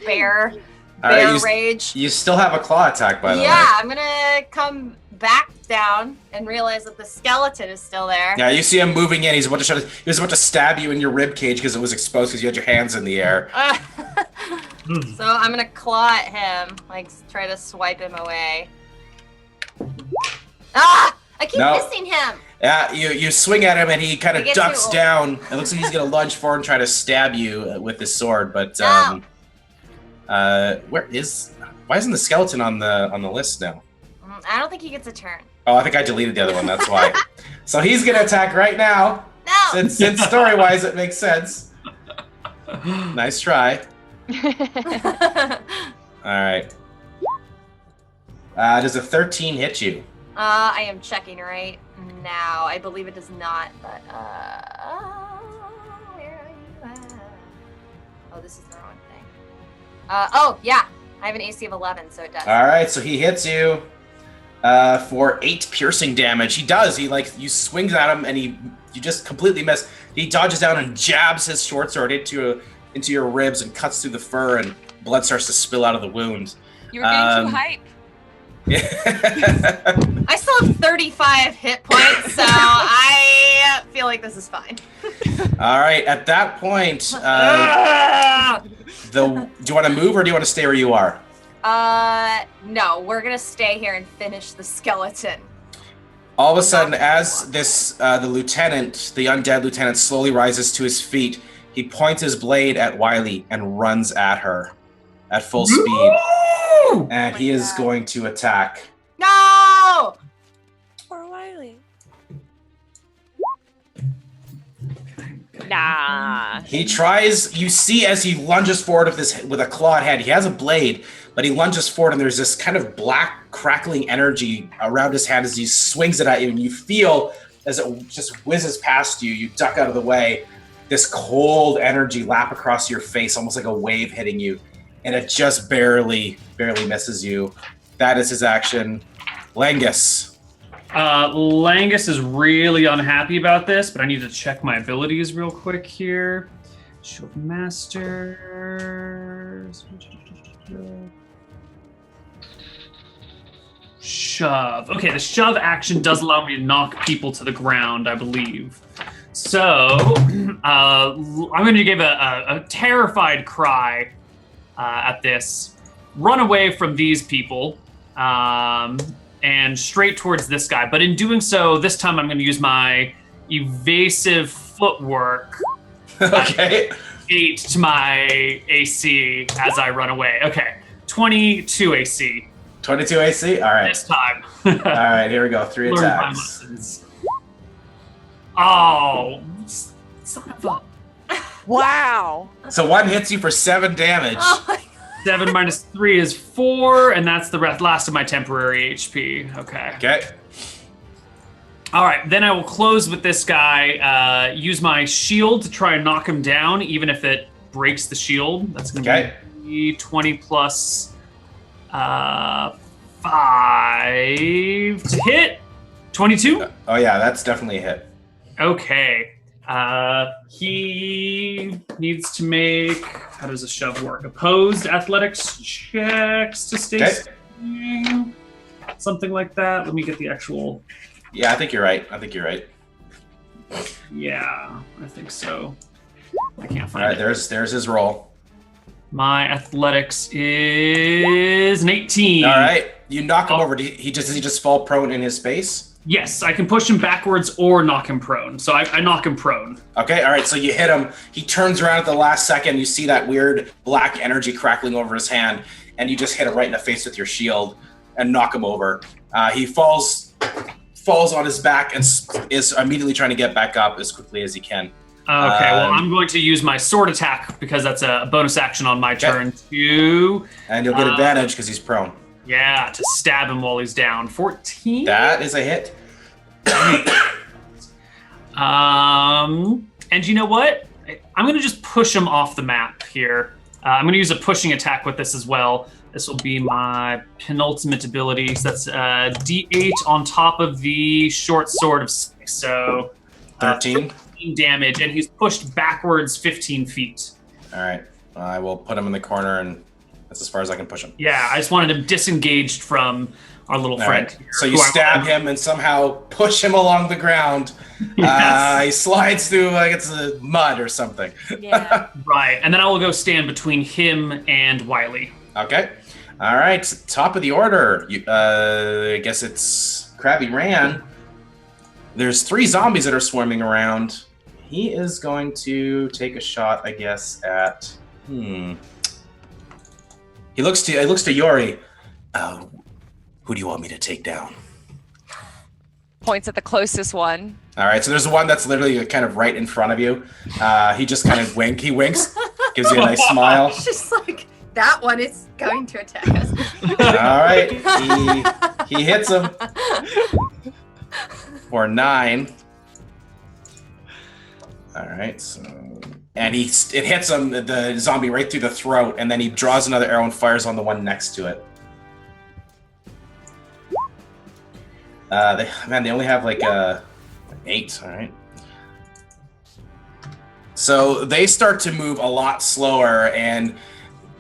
bear All right, rage. You still have a claw attack, by the way. Yeah, I'm gonna come back down and realize that the skeleton is still there. Yeah, you see him moving in. He was about to stab you in your rib cage because it was exposed because you had your hands in the air. So I'm gonna claw at him, like try to swipe him away. Ah! I keep missing him. Yeah, you swing at him and he kind of get ducks too- down. It looks like he's gonna lunge forward and try to stab you with his sword, but why isn't the skeleton on the list now? I don't think he gets a turn. Oh, I think I deleted the other one. That's why. So he's gonna attack right now. No. Since story-wise it makes sense. Nice try. All right. Does a 13 hit you? I am checking right now. I believe it does not, but where are you at? Oh, this is the wrong thing. Oh yeah, I have an AC of 11, so it does. All right, so he hits you for 8 piercing damage. He does. You swings at him and you just completely miss. He dodges down and jabs his short sword into your ribs and cuts through the fur, and blood starts to spill out of the wound. You were getting too hype. I still have 35 hit points, so I feel like this is fine. All right, at that point, do you want to move or do you want to stay where you are? No, we're gonna stay here and finish the skeleton. All of a sudden, as the undead lieutenant, slowly rises to his feet, he points his blade at Wiley and runs at her at full speed. And he is going to attack. No! Poor Wiley. Nah. He tries. You see, as he lunges forward with a clawed hand, he has a blade, but he lunges forward, and there's this kind of black crackling energy around his hand as he swings it at you, and you feel as it just whizzes past you. You duck out of the way. This cold energy lap across your face, almost like a wave hitting you, and it just barely misses you. That is his action. Langus. Langus is really unhappy about this, but I need to check my abilities real quick here. Shield Masters. Shove. Okay, the shove action does allow me to knock people to the ground, I believe. So, I'm going to give a terrified cry at this. Run away from these people. And straight towards this guy. But in doing so, this time I'm going to use my evasive footwork. Okay. 8 to my AC as I run away. Okay, 22 AC. 22 AC? All right. This time. All right, here we go. 3 Learn my attacks. lessons. Oh, son of a... Wow. So one hits you for 7 damage. Oh my 7 minus 3 is 4, and that's the last of my temporary HP. Okay. Okay. All right, then I will close with this guy, use my shield to try and knock him down, even if it breaks the shield. That's going to be 20 plus 5 to hit. 22? Oh, yeah, that's definitely a hit. Okay. He needs to make, how does a shove work? Opposed athletics checks to stay standing. Something like that. Let me get the actual. Yeah, I think you're right. Yeah, I think so. I can't All find right, it. there's his roll. My athletics is an 18. All right, you knock him over. Does he just fall prone in his space? Yes, I can push him backwards or knock him prone. So I knock him prone. Okay, all right, so you hit him. He turns around at the last second. You see that weird black energy crackling over his hand, and you just hit him right in the face with your shield and knock him over. He falls on his back and is immediately trying to get back up as quickly as he can. well, I'm going to use my sword attack because that's a bonus action on my turn to... And you'll get advantage because he's prone. Yeah, to stab him while he's down. 14? That is a hit. And you know what? I'm going to just push him off the map here. I'm going to use a pushing attack with this as well. This will be my penultimate ability. So that's D8 on top of the short sword of 6. So 13 damage, and he's pushed backwards 15 feet. All right. I will put him in the corner, and that's as far as I can push him. Yeah, I just wanted him disengaged from our little All friend. right. Here, So you stab him and somehow push him along the ground. Yes. He slides through, like it's the mud or something. Yeah. Right, and then I will go stand between him and Wiley. Okay. All right. Top of the order. I guess it's Crabby Ran. There's 3 zombies that are swarming around. He is going to take a shot, I guess, at... He looks to Yori. Who do you want me to take down? Points at the closest one. All right, so there's one that's literally kind of right in front of you. He just kind of He winks, gives you a nice smile. It's just like, that one is going to attack us. All right, he hits him for 9. All right, so and it hits him, the zombie, right through the throat, and then he draws another arrow and fires on the one next to it. They only have like 8. All right. So they start to move a lot slower, and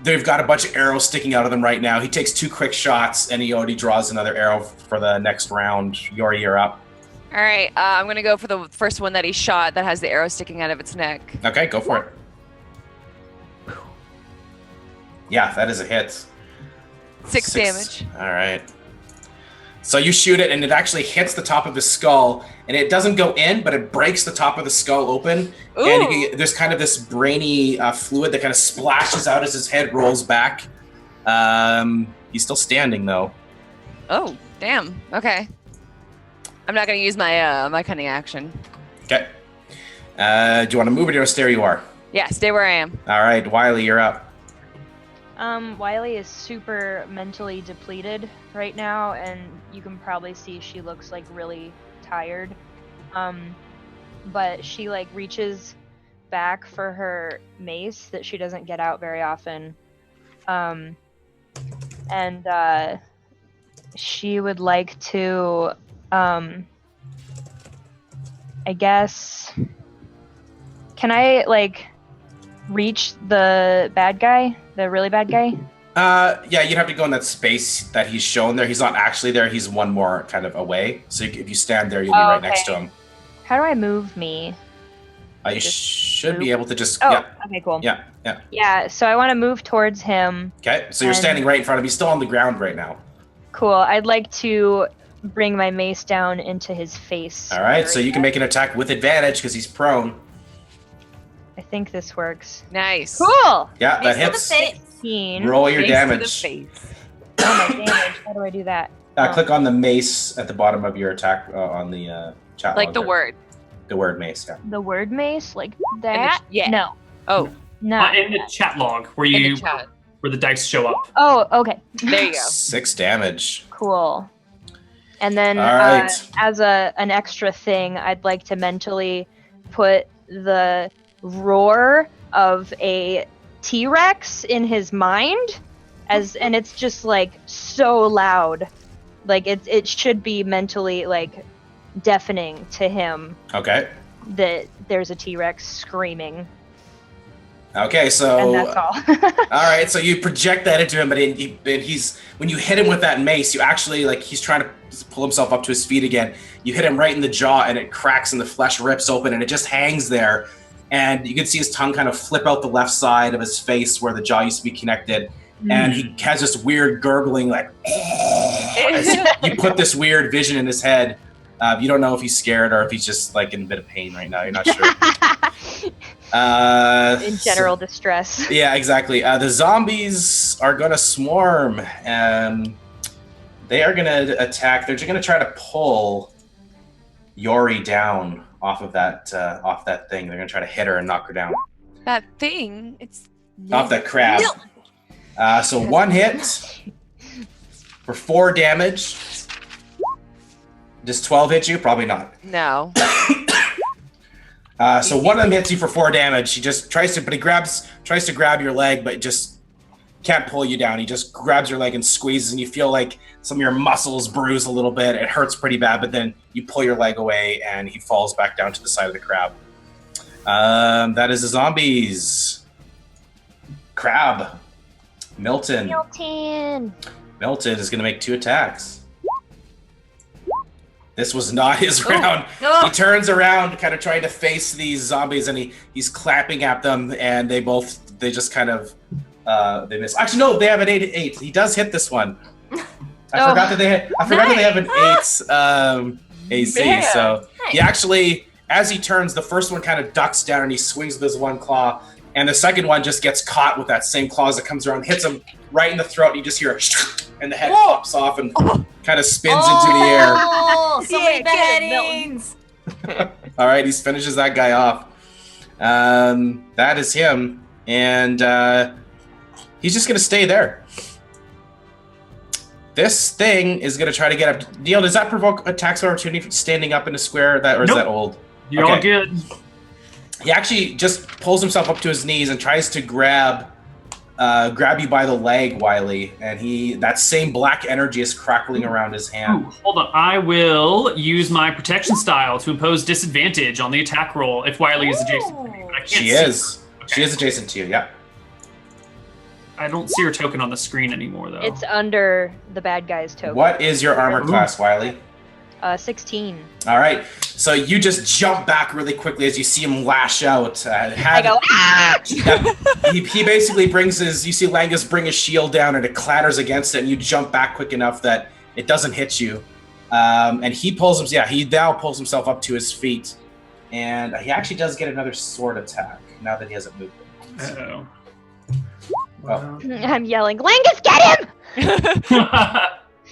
they've got a bunch of arrows sticking out of them right now. He takes 2 quick shots, and he already draws another arrow for the next round. Yori, you're up. All right, I'm going to go for the first one that he shot that has the arrow sticking out of its neck. Okay, go for it. Yeah, that is a hit. 6 damage. All right. So you shoot it, and it actually hits the top of his skull, and it doesn't go in, but it breaks the top of the skull open. Ooh. And there's kind of this brainy fluid that kind of splashes out as his head rolls back. He's still standing, though. Oh, damn. Okay. I'm not going to use my my cunning action. Okay. Do you want to move, or do you want to stay where you are? Yeah, stay where I am. All right, Wiley, you're up. Wiley is super mentally depleted right now, and you can probably see she looks like really tired. But she like reaches back for her mace that she doesn't get out very often. And she would like to, I guess, can I like reach the bad guy, the really bad guy? Yeah, you'd have to go in that space that he's shown there. He's not actually there. He's one more kind of away. So if you stand there, you'll be right next to him. How do I move me? You should be able to just... Oh, yeah. okay, cool. Yeah. Yeah, so I want to move towards him. Okay, so you're standing right in front of him. He's still on the ground right now. Cool. I'd like to bring my mace down into his face. All right, so you can make an attack with advantage because he's prone. I think this works. Nice. Cool! Yeah, that Mace to the hits. face. 16. Roll your Face to the damage. face. Oh, my damage. How do I do that? Click on the mace at the bottom of your attack on the chat Like log the there. word. The word mace, yeah. The word mace? Like that? yeah. No. Oh, No. In the chat log where in you the chat. where the dice show up. Oh, okay. There you go. 6 damage. Cool. And then All right. as an extra thing, I'd like to mentally put the roar of a T-Rex in his mind, and it's just like so loud, like it should be mentally like deafening to him Okay. that there's a T-Rex screaming, Okay, so... and that's all. All right, so you project that into him, but he's when you hit him with that mace, you actually like he's trying to pull himself up to his feet again. You hit him right in the jaw, and it cracks, and the flesh rips open, and it just hangs there. And you can see his tongue kind of flip out the left side of his face where the jaw used to be connected, and he has this weird gurgling, like as you put this weird vision in his head. You don't know if he's scared or if he's just like in a bit of pain right now. You're not sure. In general distress. Yeah, exactly. The zombies are going to swarm, and they are going to attack. They're going to try to pull Yori down off that thing. They're gonna try to hit her and knock her down. That thing, it's Off that crab. So 1 hit for 4 damage. Does 12 hit you? Probably not. no. So one of them hits you for 4 damage. He just tries to grab your leg, but just can't pull you down. He just grabs your leg and squeezes, and you feel like some of your muscles bruise a little bit. It hurts pretty bad, but then you pull your leg away, and he falls back down to the side of the crab. That is the zombies. Crab. Milton. Milton is going to make 2 attacks. This was not his round. No. He turns around, kind of trying to face these zombies, and he's clapping at them, and they just kind of they miss. Actually, no, they have an 8. He does hit this one. I forgot that they have an 8 AC. Man. So Nice. he actually, as he turns, the first one kind of ducks down, and he swings with his one claw, and the second one just gets caught with that same claw as it comes around, hits him right in the throat, and you just hear a and the head pops off and kind of spins into the air. Oh, so many Yeah, get it, beheadings. All right, he finishes that guy off. That is him, and he's just gonna stay there. This thing is gonna try to get up. Neil, does that provoke attacks of opportunity from standing up in a square? Or is Nope. that old? You're all good. He actually just pulls himself up to his knees and tries to grab you by the leg, Wiley, and that same black energy is crackling around his hand. Ooh, hold on. I will use my protection style to impose disadvantage on the attack roll if Wiley is adjacent to me. But I can't She see is. her. She is adjacent to you. Yeah. I don't see her token on the screen anymore, though. It's under the bad guy's token. What is your armor class, Wiley? 16. All right. So you just jump back really quickly as you see him lash out. I go, ah! He basically you see Langus bring his shield down and it clatters against it, and you jump back quick enough that it doesn't hit you. And he now pulls himself up to his feet, and he actually does get another sword attack now that he hasn't moved. Uh-oh. Oh. I'm yelling, Langus, get him!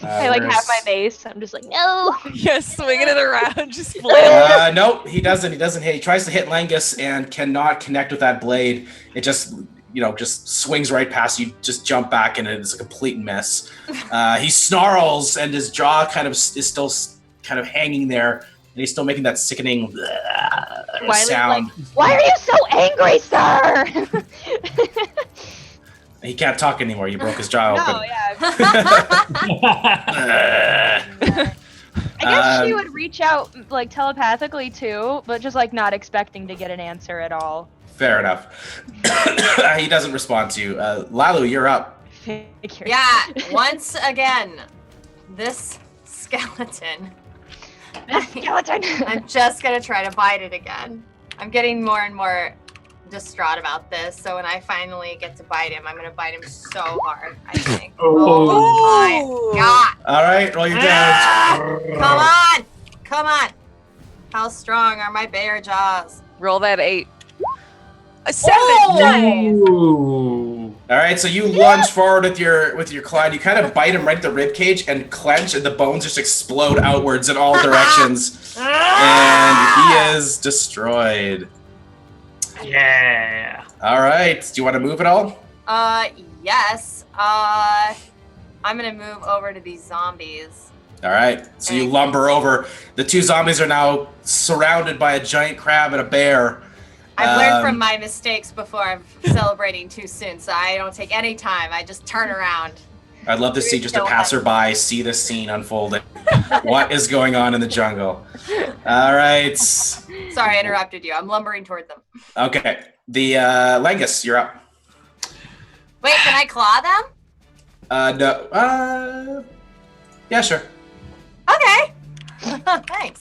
I like where's- have my mace. I'm just like, no. Yes, swinging it around, just flail. Nope, he doesn't hit. He tries to hit Langus and cannot connect with that blade. It just swings right past you. Just jump back, and it's a complete mess. He snarls, and his jaw is still kind of hanging there, and he's still making that sickening Wiley's sound. like, why are you so angry, sir? He can't talk anymore. You broke his jaw No, open. yeah. Uh, I guess she would reach out like telepathically too, but just like not expecting to get an answer at all. Fair enough. He doesn't respond to you. Lalu, you're up. Figure. Yeah, once again, this skeleton. Skeleton. I'm just gonna try to bite it again. I'm getting more and more distraught about this, so when I finally get to bite him, I'm gonna bite him so hard, I think. Oh. My god! All right, roll your damage. Come on! How strong are my bear jaws? Roll that 8. A 7. Oh! Ooh. All right, so you lunge forward with your claw, and you kind of bite him right at the rib cage and clench, and the bones just explode outwards in all directions, and he is destroyed. Yeah. All right, do you want to move at all? Yes. I'm gonna move over to these zombies. All right, so you lumber over. The 2 zombies are now surrounded by a giant crab and a bear. I've learned from my mistakes before. I'm celebrating too soon, so I don't take any time. I just turn around. I'd love to see just a passerby see this scene unfolding. What is going on in the jungle? All right. Sorry, I interrupted you. I'm lumbering toward them. Okay. The Langus, you're up. Wait, can I claw them? No. Yeah, sure. Okay. Thanks.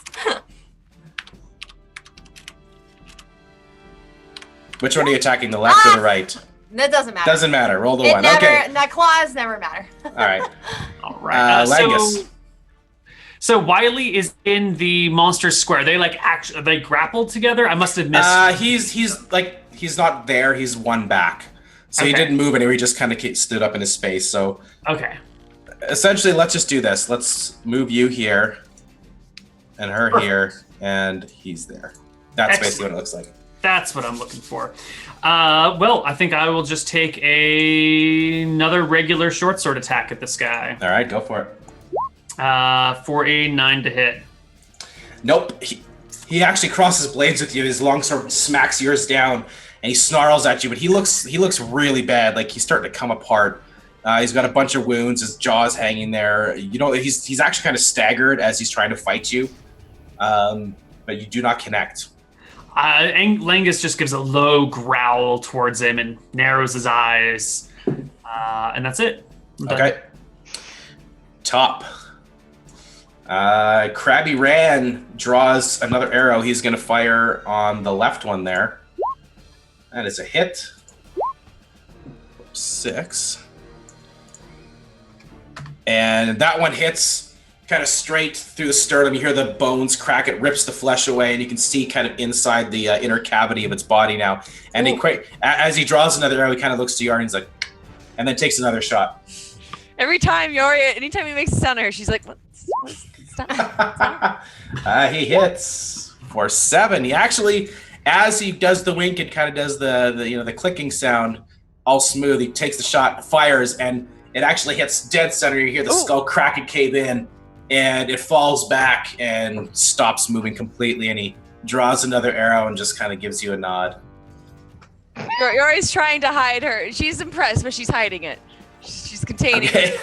Which one are you attacking, the left or the right? That doesn't matter. Doesn't matter. Roll the It one. never. Okay. The claws never matter. All right. All right. Langus. So Wiley is in the monster square. They are they grappled together? I must have missed. He's not there. He's one back. So he Okay. didn't move anywhere. He just kind of stood up in his space. So Okay. essentially, let's just do this. Let's move you here. and her here, and he's there. That's basically what it looks like. That's what I'm looking for. Well, I think I will just take another regular short sword attack at this guy. All right, go for it. For a 9 to hit. Nope. He actually crosses blades with you. His longsword smacks yours down, and he snarls at you. But he looks really bad. Like he's starting to come apart. He's got a bunch of wounds. His jaw's hanging there. You know, he's actually kind of staggered as he's trying to fight you. But you do not connect. Langus just gives a low growl towards him and narrows his eyes. And that's it. Okay. Top. Crabby Ran draws another arrow. He's going to fire on the left one there. That is a hit. 6. And that one hits kind of straight through the sternum. You hear the bones crack. It rips the flesh away, and you can see kind of inside the inner cavity of its body now. And as he draws another arrow, he kind of looks to Yori and he's like, and then takes another shot. Anytime he makes a sound to her, she's like, what? Stop. He hits for 7. He actually, as he does the wink and kind of does the clicking sound, all smooth, he takes the shot, fires, and it actually hits dead center. You hear the skull crack and cave in, and it falls back and stops moving completely, and he draws another arrow and just kind of gives you a nod. Yori's trying to hide her. She's impressed, but she's hiding it. She's containing it.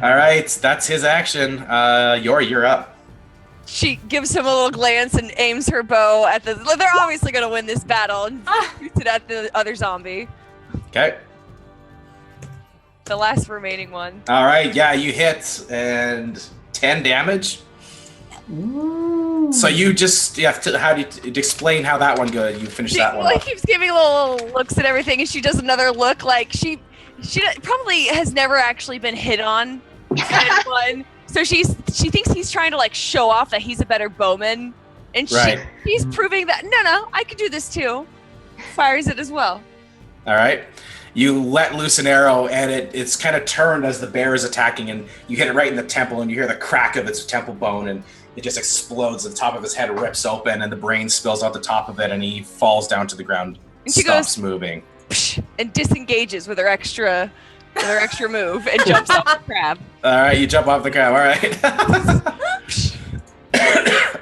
All right, that's his action. Yori, you're up. She gives him a little glance and aims her bow at the... They're obviously going to win this battle and shoots it at the other zombie. Okay. The last remaining one. All right, yeah, you hit, and 10 damage. Ooh. So you just how do you explain how that one goes? You finish that one. She keeps giving little looks at everything, and she does another look. Like she probably has never actually been hit on anyone. So she thinks he's trying to like show off that he's a better bowman, and she's proving that no, I can do this too. Fires it as well. All right. You let loose an arrow, and it's kind of turned as the bear is attacking, and you hit it right in the temple, and you hear the crack of its temple bone, and it just explodes. The top of his head rips open, and the brain spills out the top of it, and he falls down to the ground, and she stops moving, and disengages with her extra move, and jumps off the crab. All right, you jump off the crab. All right.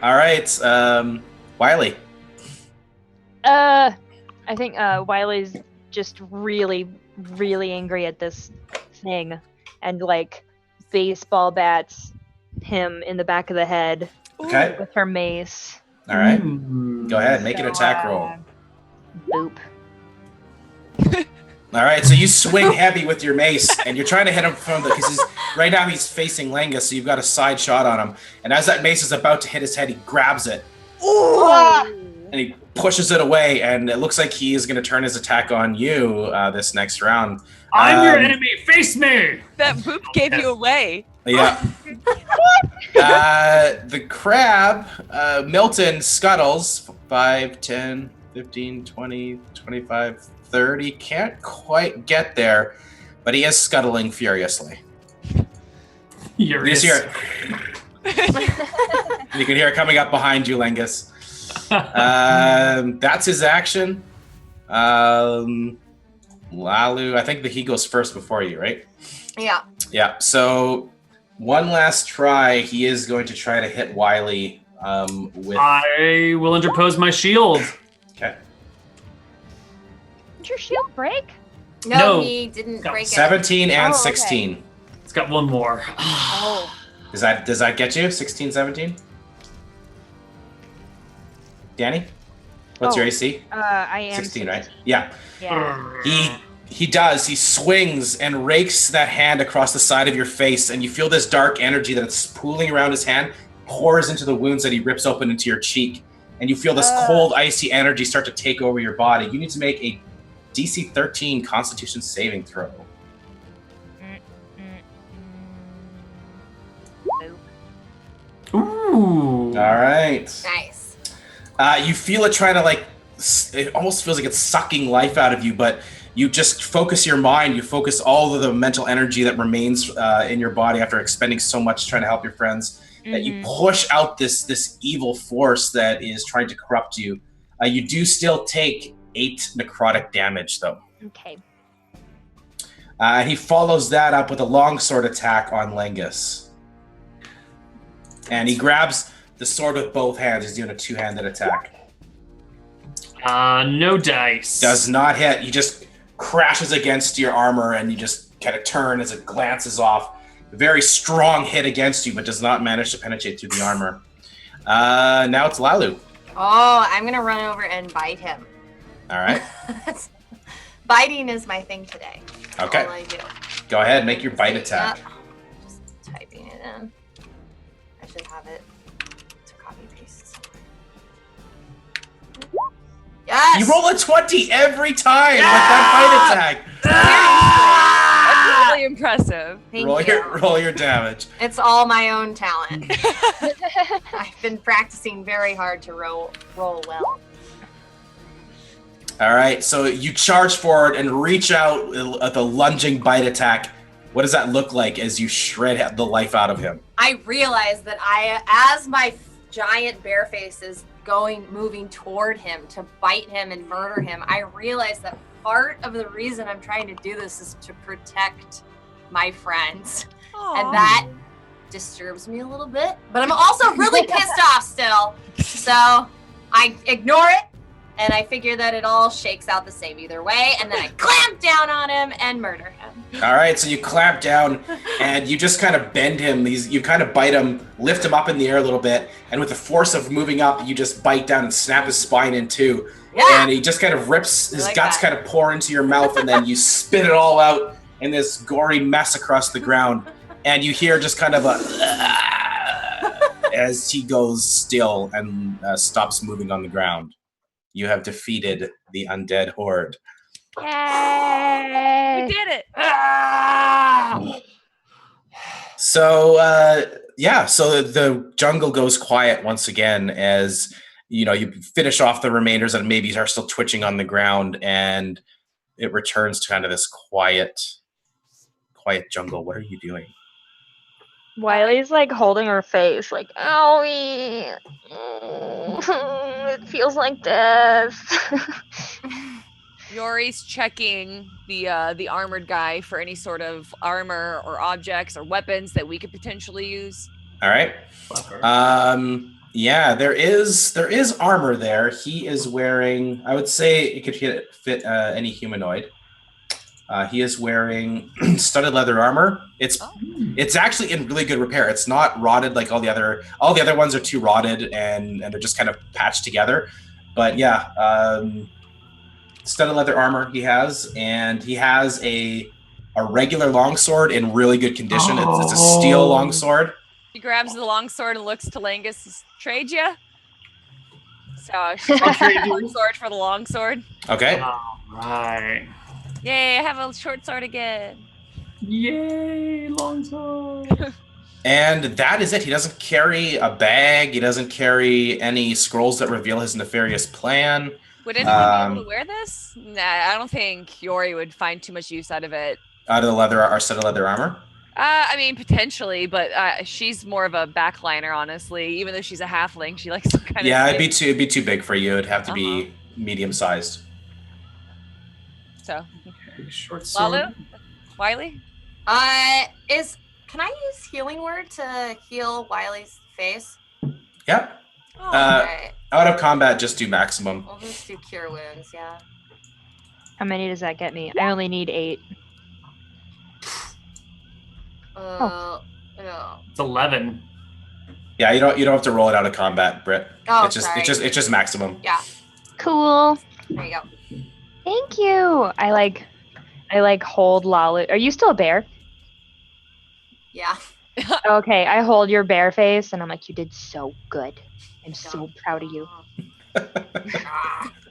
All right, Wiley. I think Wiley's just really, really angry at this thing, and like baseball bats him in the back of the head with her mace. All right, go ahead, make an attack roll. Boop. All right, so you swing heavy with your mace, and you're trying to hit him because right now he's facing Lenga, so you've got a side shot on him. And as that mace is about to hit his head, he grabs it. And he pushes it away, and it looks like he is going to turn his attack on you this next round. I'm your enemy. Face me. That boop gave you away. Yeah. The crab, Milton, scuttles 5, 10, 15, 20, 25, 30. Can't quite get there, but he is scuttling furiously. You just hear it. You can hear it coming up behind you, Lengus. That's his action. Lalu, I think that he goes first before you, right? Yeah. Yeah. So one last try. He is going to try to hit Wiley. I will interpose my shield. Okay. Did your shield break? No, he didn't break it. 17 and okay. 16. It's got one more. Oh. Does that get you? 16, 17? Danny? What's your AC? I am 16, right? Yeah. Yeah. He does. He swings and rakes that hand across the side of your face, and you feel this dark energy that's pooling around his hand, pours into the wounds that he rips open into your cheek, and you feel this cold, icy energy start to take over your body. You need to make a DC 13 Constitution saving throw. Ooh. All right. Nice. You feel it trying to it almost feels like it's sucking life out of you, but you just focus your mind, you focus all of the mental energy that remains in your body after expending so much trying to help your friends, that you push out this evil force that is trying to corrupt you. You do still take 8 necrotic damage, though. Okay. He follows that up with a longsword attack on Lengus. And he grabs the sword with both hands. He's doing a 2-handed attack. No dice. Does not hit. He just crashes against your armor, and you just kind of turn as it glances off. A very strong hit against you, but does not manage to penetrate through the armor. Now it's Lalu. Oh, I'm gonna run over and bite him. All right. Biting is my thing today. Okay. All I do. Go ahead, make your bite attack. Just typing it in. I should have it to copy paste. Yes. You roll a 20 every time with that bite attack. That's really impressive. Thank you. Roll your damage. It's all my own talent. I've been practicing very hard to roll well. All right, so you charge forward and reach out at the lunging bite attack. What does that look like as you shred the life out of him? I realize that as my giant bear face is moving toward him to bite him and murder him, I realize that part of the reason I'm trying to do this is to protect my friends. Aww. And that disturbs me a little bit, but I'm also really pissed off still. So I ignore it, and I figure that it all shakes out the same either way, and then I clamp down on him and murder him. All right, so you clamp down and you just kind of bend him. You kind of bite him, lift him up in the air a little bit, and with the force of moving up, you just bite down and snap his spine in two. Yeah. And he just kind of rips, his like guts that. kind of pour into your mouth, and then you spit it all out in this gory mess across the ground. And you hear just kind of a as he goes still and stops moving on the ground. You have defeated the undead horde. Yay! We did it. So so the jungle goes quiet once again as you finish off the remainders that maybe are still twitching on the ground, and it returns to kind of this quiet jungle. What are you doing? Wiley's like holding her face, like, owie. It feels like death. Yori's checking the armored guy for any sort of armor or objects or weapons that we could potentially use. All right. Yeah, there is armor there. He is wearing, I would say it could fit any humanoid. He is wearing studded leather armor. It's actually in really good repair. It's not rotted like all the other ones are too rotted and they're just kind of patched together. But yeah, studded leather armor he has, and he has a regular longsword in really good condition. It's a steel longsword. She grabs the longsword and looks to Langus. Trade ya? So she takes the longsword for the longsword. Okay. All right. Yay, I have a short sword again. Yay, longsword. And that is it. He doesn't carry a bag. He doesn't carry any scrolls that reveal his nefarious plan. Would anyone be able to wear this? Nah, I don't think Yori would find too much use out of it. Out of the leather, our set of leather armor. I mean, potentially, but she's more of a backliner, honestly. Even though she's a halfling, she likes to kind of. Yeah, it'd be too big for you. It'd have to be medium sized. So, Okay, short sword. Lalu, Wiley. Can I use healing word to heal Wiley's face? Yep. Oh, Okay. Out of combat, just do maximum. We'll just do cure wounds, yeah. How many does that get me? I only need 8. Yeah. It's 11. Yeah, you don't have to roll it out of combat, Britt. Oh, it's sorry. just maximum. Yeah, Cool. there you go. Thank you. I like hold Lalu. Are you still a bear? Yeah. Okay, I hold your bear face and I'm like, you did so good. I'm so proud of you.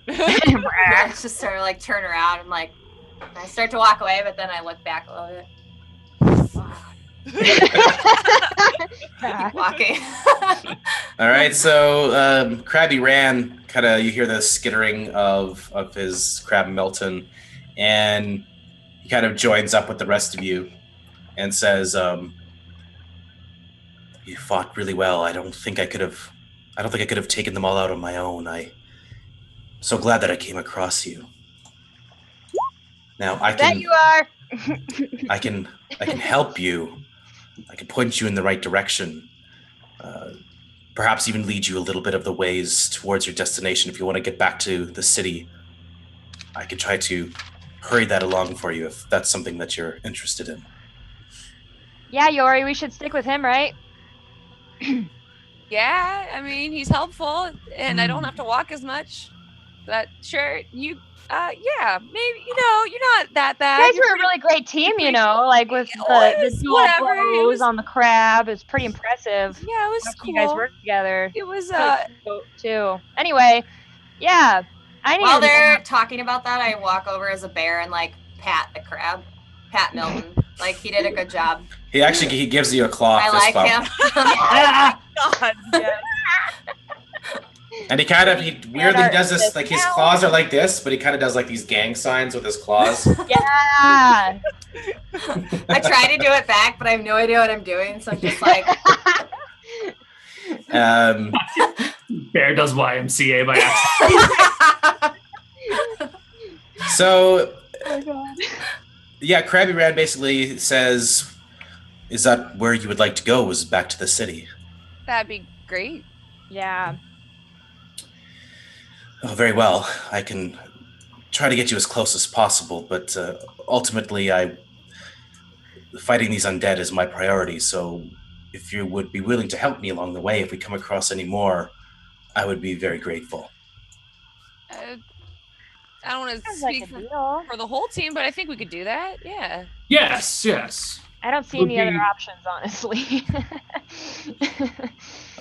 I just sort of like turn around and like I start to walk away, but then I look back a little bit. Keep walking. All right, so Crabby Ran, kind of you hear the skittering of his Crab Milton, and he kind of joins up with the rest of you and says, You fought really well. I don't think I could have taken them all out on my own. I'm so glad that I came across you. Now That you are. I can help you. I can point you in the right direction. Perhaps even lead you a little bit of the ways towards your destination if you want to get back to the city. I could try to hurry that along for you if that's something that you're interested in. Yeah, Yori, we should stick with him, right? Yeah, I mean, he's helpful, and I don't have to walk as much. But sure, yeah, maybe, you're not that bad. You guys were a really great team, like with the dual whatever, blows on the crab. It's pretty impressive. Yeah, it was Watching cool. You guys work together. It was, too. Anyway, yeah, I need. While they're talking about that, I walk over as a bear and like pat the crab, pat Milton. Like he did a good job. He gives you a claw I fist like bump. him. God, yeah. And he weirdly does this, like his claws are like this, but he kind of does like these gang signs with his claws. Yeah. I try to do it back, but I have no idea what I'm doing, so I'm just like. Bear does YMCA by accident. So, Oh God. yeah, Crabby Ran basically says, is that where you would like to go, was back to the city? That'd be great. Yeah. Oh, very well. I can try to get you as close as possible, but ultimately, fighting these undead is my priority. So, if you would be willing to help me along the way, if we come across any more, I would be very grateful. I don't want to Sounds like speak a deal. for the whole team, but I think we could do that. Yeah. Yes. I don't see Would any other be- options, honestly.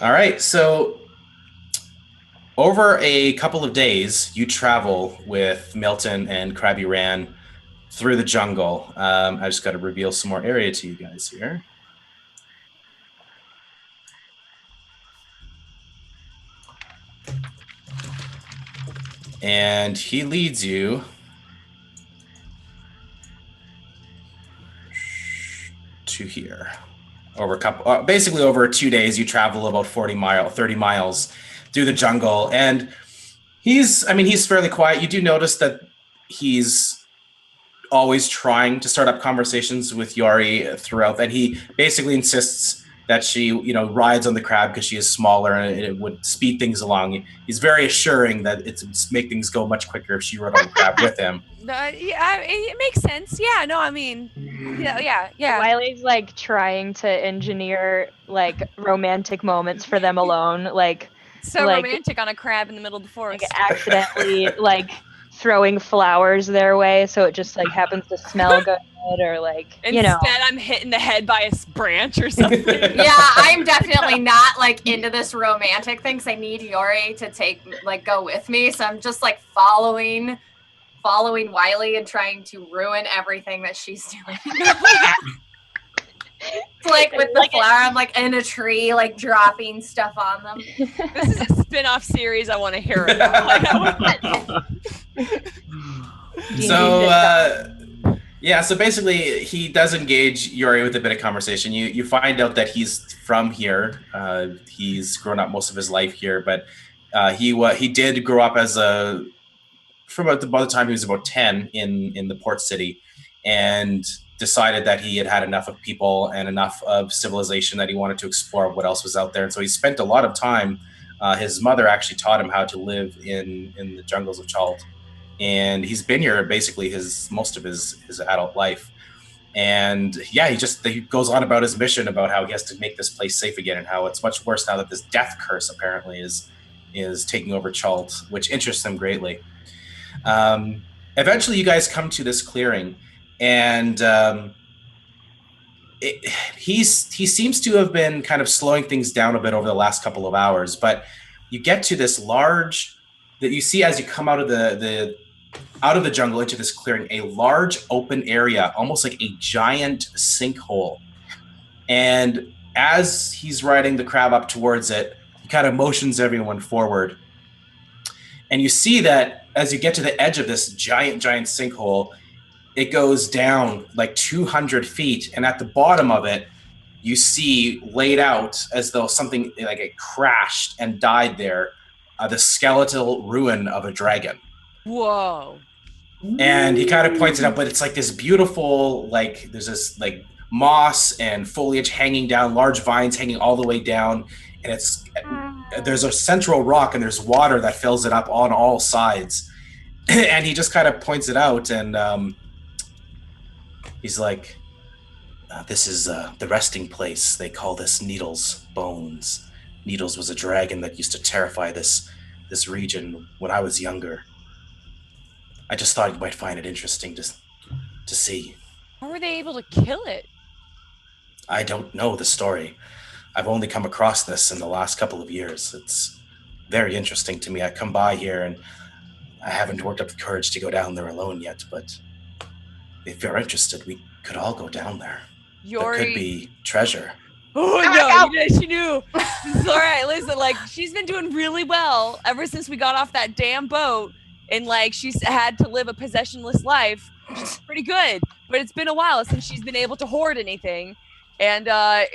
All right, so over a couple of days, you travel with Milton and Crabby Ran through the jungle. I just got to reveal some more area to you guys here. And he leads you to here. Basically over 2 days, you travel about 30 miles through the jungle. And he's fairly quiet. You do notice that he's always trying to start up conversations with Yori throughout, and he basically insists that she, rides on the crab because she is smaller and it would speed things along. He's very assuring that it's make things go much quicker if she rode on the crab with him. Yeah, it makes sense. Yeah, no, I mean, yeah. Wiley's like trying to engineer like romantic moments for them alone, like So like- romantic on a crab in the middle of the forest. accidentally like throwing flowers their way, so it just like happens to smell good, or like Instead, I'm hitting the head by a branch or something. Yeah, I'm definitely not like into this romantic thing, because I need Yori to go with me. So I'm just like following Wiley and trying to ruin everything that she's doing. Like with the flower, I'm like in a tree, like dropping stuff on them. This is a spin-off series I want to hear about. So basically he does engage Yori with a bit of conversation. You find out that he's from here. He's grown up most of his life here, but he did grow up from about the time he was about 10 in the port city, and decided that he had had enough of people and enough of civilization, that he wanted to explore what else was out there. And so he spent a lot of time. His mother actually taught him how to live in the jungles of Chalt. And he's been here basically most of his adult life. And yeah, he goes on about his mission, about how he has to make this place safe again, and how it's much worse now that this death curse apparently is taking over Chalt, which interests him greatly. Eventually you guys come to this clearing, and he seems to have been kind of slowing things down a bit over the last couple of hours, but you get to this large, that you see as you come out of the jungle into this clearing, a large open area, almost like a giant sinkhole. And as he's riding the crab up towards it, he kind of motions everyone forward. And you see that as you get to the edge of this giant sinkhole, it goes down like 200 feet. And at the bottom of it, you see laid out as though something like it crashed and died there, the skeletal ruin of a dragon. Whoa. And he kind of points it out, but it's like this beautiful, like there's this like moss and foliage hanging down, large vines hanging all the way down, and there's a central rock and there's water that fills it up on all sides. And he just kind of points it out, and he's like, this is the resting place. They call this Needle's Bones. Needles was a dragon that used to terrify this region when I was younger. I just thought you might find it interesting to see. How were they able to kill it? I don't know the story. I've only come across this in the last couple of years. It's very interesting to me. I come by here and I haven't worked up the courage to go down there alone yet, but if you're interested, we could all go down there. Yori. There could be treasure. Oh Oh, no, she knew. It's all right, listen, like she's been doing really well ever since we got off that damn boat, and like she's had to live a possessionless life. She's pretty good, but it's been a while since she's been able to hoard anything. And that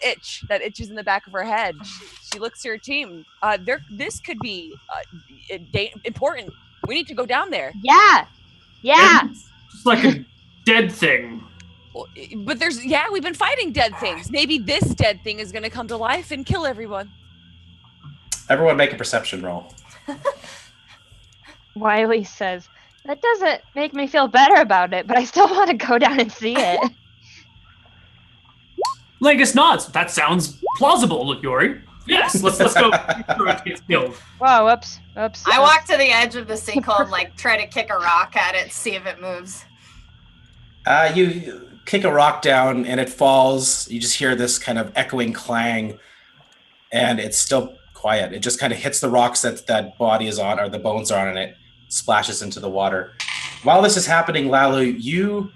itch is in the back of her head. She looks to her team. This could be important. We need to go down there. Yeah. It's like a dead thing. But we've been fighting dead things. Maybe this dead thing is going to come to life and kill everyone. Everyone make a perception roll. Wiley says, that doesn't make me feel better about it, but I still want to go down and see it. Langus nods. That sounds plausible, Yori. Yes, let's go. It gets killed. Whoa, whoops. I walk to the edge of the sinkhole and like try to kick a rock at it, see if it moves. You kick a rock down and it falls. You just hear this kind of echoing clang, and it's still quiet. It just kind of hits the rocks that body is on, or the bones are on, and it splashes into the water. While this is happening, Lalu, you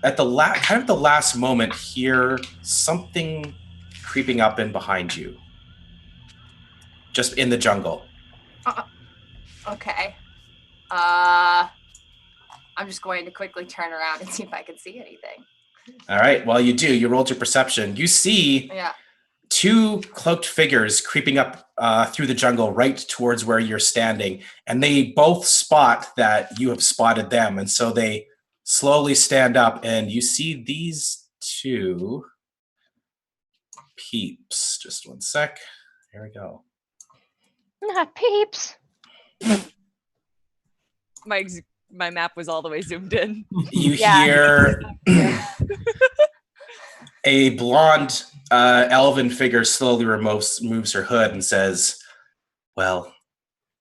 at the last moment hear something creeping up in behind you, just in the jungle. Okay. I'm just going to quickly turn around and see if I can see anything. All right. Well, you do. You rolled your perception. You see two cloaked figures creeping up through the jungle right towards where you're standing, and they both spot that you have spotted them, and so they slowly stand up, and you see these two peeps. Just one sec. Here we go. Not peeps. My map was all the way zoomed in. You hear a blonde elven figure slowly moves her hood and says, well,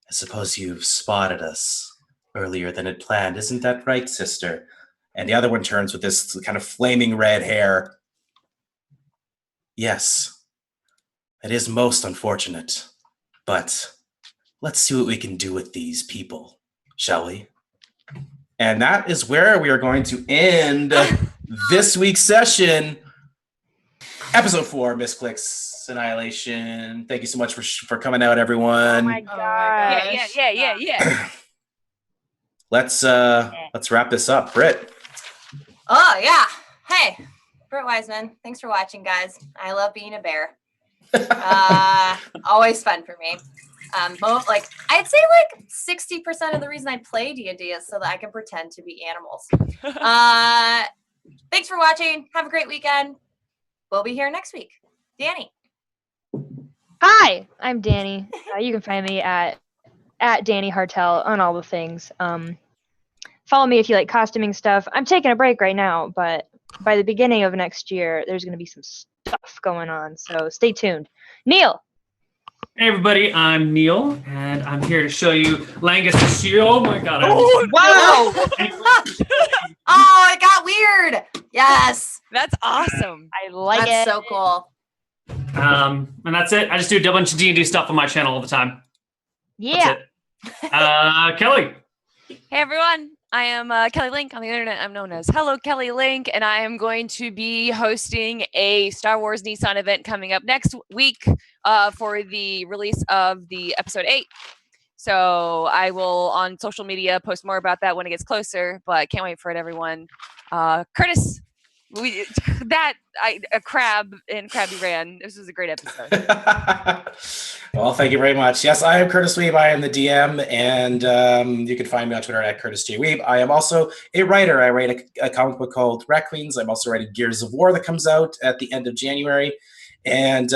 I suppose you've spotted us earlier than had planned. Isn't that right, sister? And the other one turns with this kind of flaming red hair. Yes, it is most unfortunate, but let's see what we can do with these people, shall we? And that is where we are going to end this week's session. Episode 4, Misscliks Annihilation. Thank you so much for coming out, everyone. Oh my god. Yeah. Let's wrap this up. Britt. Oh, yeah. Hey, Britt Wiseman. Thanks for watching, guys. I love being a bear. Always fun for me. I'd say 60% of the reason I play D&D is so that I can pretend to be animals. Thanks for watching. Have a great weekend. We'll be here next week. Danny. Hi, I'm Danny. You can find me at Danny Hartel on all the things. Follow me if you like costuming stuff. I'm taking a break right now, but by the beginning of next year, there's going to be some stuff going on. So stay tuned. Neil. Hey everybody, I'm Neil, and I'm here to show you Langus' shield. Oh my god. Wow! Oh, it got weird. Yes. That's awesome. I like it. That's so cool. And that's it. I just do a bunch of D&D stuff on my channel all the time. Yeah. That's it. Kelly. Hey everyone, I am Kelly Link. On the internet, I'm known as Hello Kelly Link, and I am going to be hosting a Star Wars Nissan event coming up next week for the release of the episode 8. So I will, on social media, post more about that when it gets closer, but can't wait for it, everyone. Curtis, A crab and Crabby Ran. This was a great episode. Well, thank you very much. Yes, I am Curtis Weeb. I am the DM, and you can find me on Twitter at Curtis J. Weeb. I am also a writer. I write a comic book called Rat Queens. I'm also writing Gears of War that comes out at the end of January. And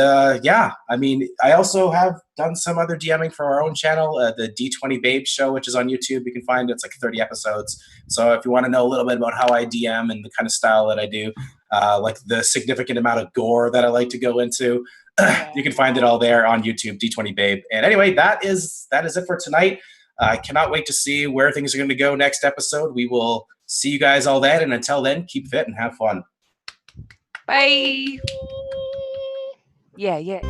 yeah, I mean, I also have done some other DMing for our own channel, the D20 Babe Show, which is on YouTube. You can find it's like 30 episodes. So if you want to know a little bit about how I DM and the kind of style that I do, like the significant amount of gore that I like to go into, you can find it all there on YouTube, D20 Babe. And anyway, that is it for tonight. I cannot wait to see where things are going to go next episode. We will see you guys all then. And until then, keep fit and have fun. Bye. Yeah.